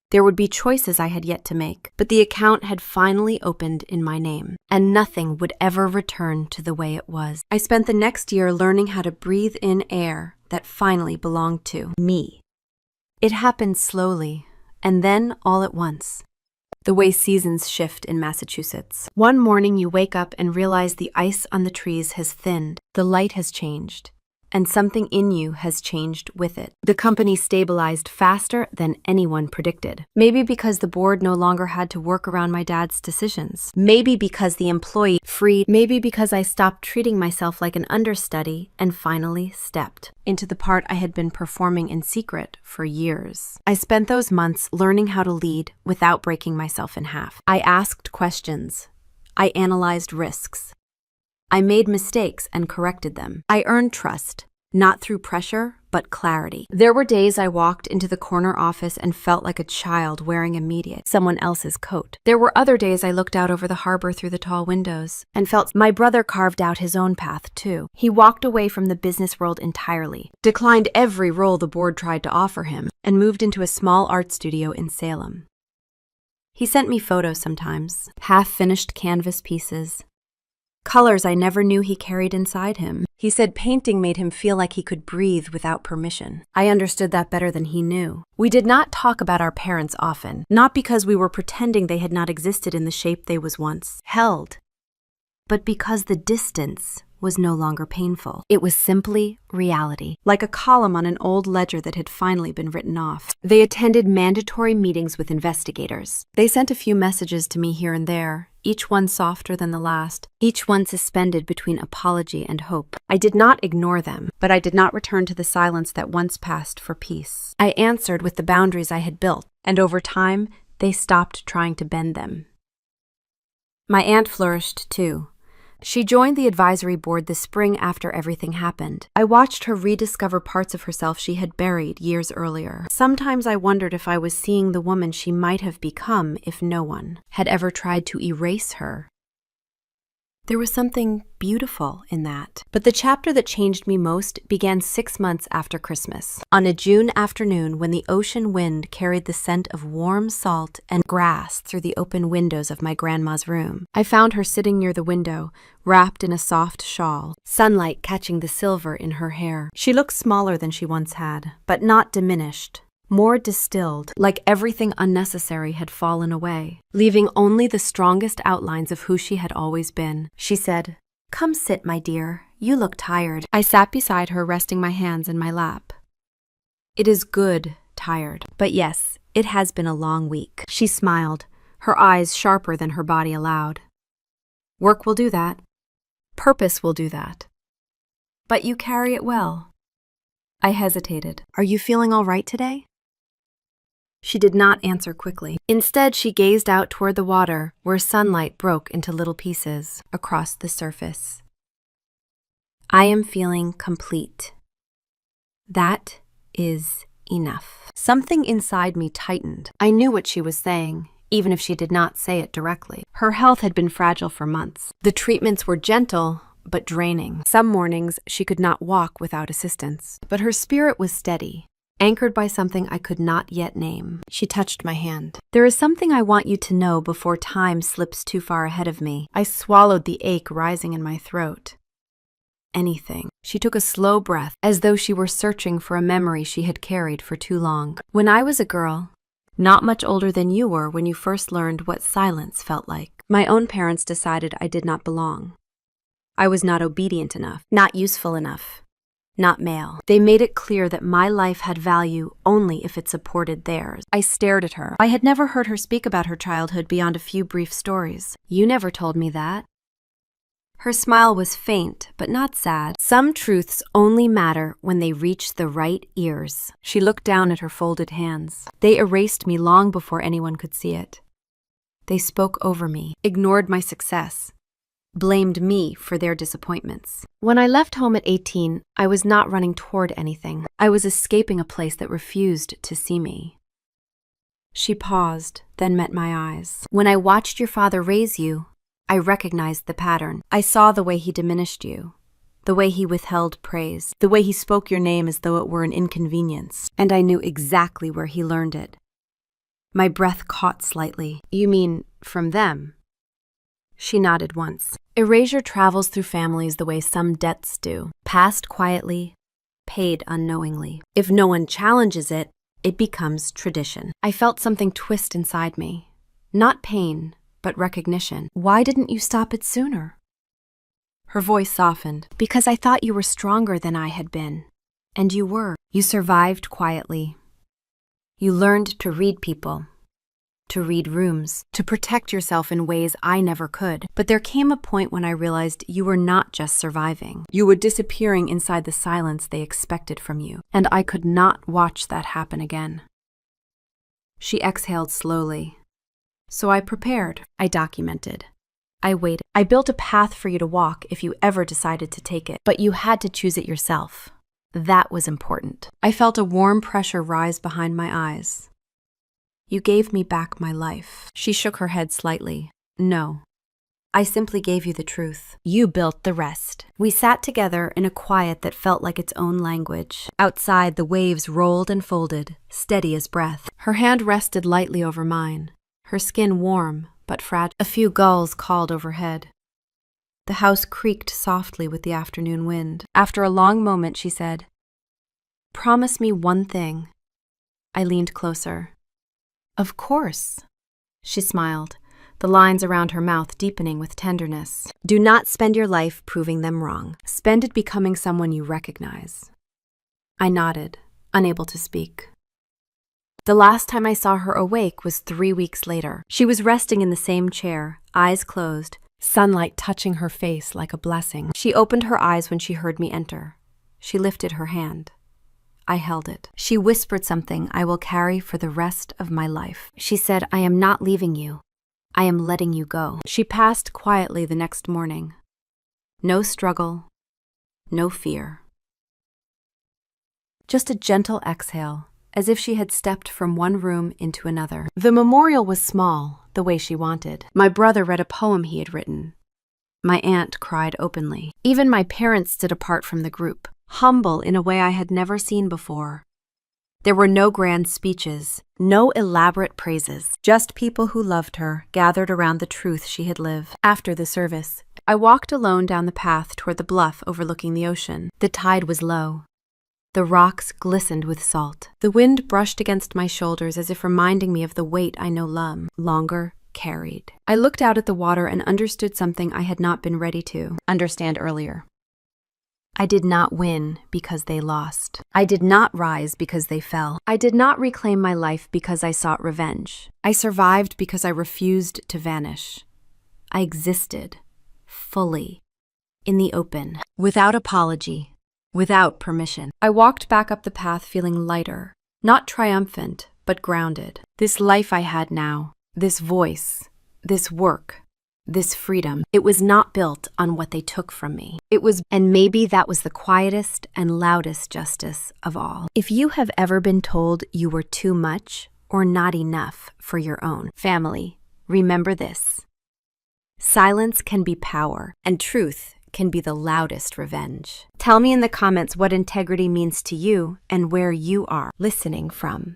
There would be choices I had yet to make, but the account had finally opened in my name, and nothing would ever return to the way it was. I spent the next year learning how to breathe in air that finally belonged to me. It happened slowly, and then all at once. The way seasons shift in Massachusetts. One morning you wake up and realize the ice on the trees has thinned, the light has changed, and something in you has changed with it. The company stabilized faster than anyone predicted. Maybe because the board no longer had to work around my dad's decisions. Maybe because the employee freed. Maybe because I stopped treating myself like an understudy and finally stepped into the part I had been performing in secret for years. I spent those months learning how to lead without breaking myself in half. I asked questions. I analyzed risks. I made mistakes and corrected them. I earned trust, not through pressure, but clarity. There were days I walked into the corner office and felt like a child wearing someone else's coat. There were other days I looked out over the harbor through the tall windows and felt my brother carved out his own path too. He walked away from the business world entirely, declined every role the board tried to offer him, and moved into a small art studio in Salem. He sent me photos sometimes, half-finished canvas pieces, colors I never knew he carried inside him. He said painting made him feel like he could breathe without permission. I understood that better than he knew. We did not talk about our parents often, not because we were pretending they had not existed in the shape they was once held, but because the distance was no longer painful. It was simply reality, like a column on an old ledger that had finally been written off. They attended mandatory meetings with investigators. They sent a few messages to me here and there, each one softer than the last, each one suspended between apology and hope. I did not ignore them, but I did not return to the silence that once passed for peace. I answered with the boundaries I had built, and over time, they stopped trying to bend them. My aunt flourished too. She joined the advisory board the spring after everything happened. I watched her rediscover parts of herself she had buried years earlier. Sometimes I wondered if I was seeing the woman she might have become if no one had ever tried to erase her. There was something beautiful in that. But the chapter that changed me most began 6 months after Christmas. On a June afternoon when the ocean wind carried the scent of warm salt and grass through the open windows of my grandma's room. I found her sitting near the window, wrapped in a soft shawl, sunlight catching the silver in her hair. She looked smaller than she once had, but not diminished. more distilled, like everything unnecessary had fallen away, leaving only the strongest outlines of who she had always been. She said, "Come sit, my dear. You look tired." I sat beside her, resting my hands in my lap. "It is good, tired. But yes, it has been a long week." She smiled, her eyes sharper than her body allowed. "Work will do that. Purpose will do that. But you carry it well." I hesitated. "Are you feeling all right today?" She did not answer quickly. Instead, she gazed out toward the water, where sunlight broke into little pieces across the surface. "I am feeling complete. That is enough." Something inside me tightened. I knew what she was saying, even if she did not say it directly. Her health had been fragile for months. The treatments were gentle, but draining. Some mornings, she could not walk without assistance. But her spirit was steady, anchored by something I could not yet name. She touched my hand. "There is something I want you to know before time slips too far ahead of me." I swallowed the ache rising in my throat. "Anything." She took a slow breath, as though she were searching for a memory she had carried for too long. "When I was a girl, not much older than you were when you first learned what silence felt like, my own parents decided I did not belong. I was not obedient enough, not useful enough, not male. They made it clear that my life had value only if it supported theirs." I stared at her. I had never heard her speak about her childhood beyond a few brief stories. "You never told me that." Her smile was faint, but not sad. "Some truths only matter when they reach the right ears." She looked down at her folded hands. "They erased me long before anyone could see it. They spoke over me, ignored my success, blamed me for their disappointments. When I left home at 18, I was not running toward anything. I was escaping a place that refused to see me." She paused, then met my eyes. "When I watched your father raise you, I recognized the pattern. I saw the way he diminished you, the way he withheld praise, the way he spoke your name as though it were an inconvenience, and I knew exactly where he learned it." My breath caught slightly. "You mean from them?" She nodded once. "Erasure travels through families the way some debts do, passed quietly, paid unknowingly. If no one challenges it, it becomes tradition." I felt something twist inside me. Not pain, but recognition. "Why didn't you stop it sooner?" Her voice softened. "Because I thought you were stronger than I had been. And you were. You survived quietly. You learned to read people, to read rooms, to protect yourself in ways I never could. But there came a point when I realized you were not just surviving. You were disappearing inside the silence they expected from you. And I could not watch that happen again." She exhaled slowly. "So I prepared. I documented. I waited. I built a path for you to walk if you ever decided to take it. But you had to choose it yourself. That was important." I felt a warm pressure rise behind my eyes. "You gave me back my life." She shook her head slightly. "No. I simply gave you the truth. You built the rest." We sat together in a quiet that felt like its own language. Outside, the waves rolled and folded, steady as breath. Her hand rested lightly over mine, her skin warm but fragile. A few gulls called overhead. The house creaked softly with the afternoon wind. After a long moment, she said, "Promise me one thing." I leaned closer. "Of course." She smiled, the lines around her mouth deepening with tenderness. "Do not spend your life proving them wrong. Spend it becoming someone you recognize." I nodded, unable to speak. The last time I saw her awake was 3 weeks later. She was resting in the same chair, eyes closed, sunlight touching her face like a blessing. She opened her eyes when she heard me enter. She lifted her hand. I held it. She whispered something I will carry for the rest of my life. She said, "I am not leaving you. I am letting you go." She passed quietly the next morning. No struggle, no fear. Just a gentle exhale, as if she had stepped from one room into another. The memorial was small, the way she wanted. My brother read a poem he had written. My aunt cried openly. Even my parents stood apart from the group, humble in a way I had never seen before. There were no grand speeches, no elaborate praises, just people who loved her, gathered around the truth she had lived. After the service, I walked alone down the path toward the bluff overlooking the ocean. The tide was low. The rocks glistened with salt. The wind brushed against my shoulders as if reminding me of the weight I no longer carried. I looked out at the water and understood something I had not been ready to understand earlier. I did not win because they lost. I did not rise because they fell. I did not reclaim my life because I sought revenge. I survived because I refused to vanish. I existed, fully, in the open, without apology, without permission. I walked back up the path feeling lighter, not triumphant, but grounded. This life I had now, this voice, this work, this freedom, it was not built on what they took from me. And maybe that was the quietest and loudest justice of all. If you have ever been told you were too much or not enough for your own family, remember this. Silence can be power, and truth can be the loudest revenge. Tell me in the comments what integrity means to you and where you are listening from.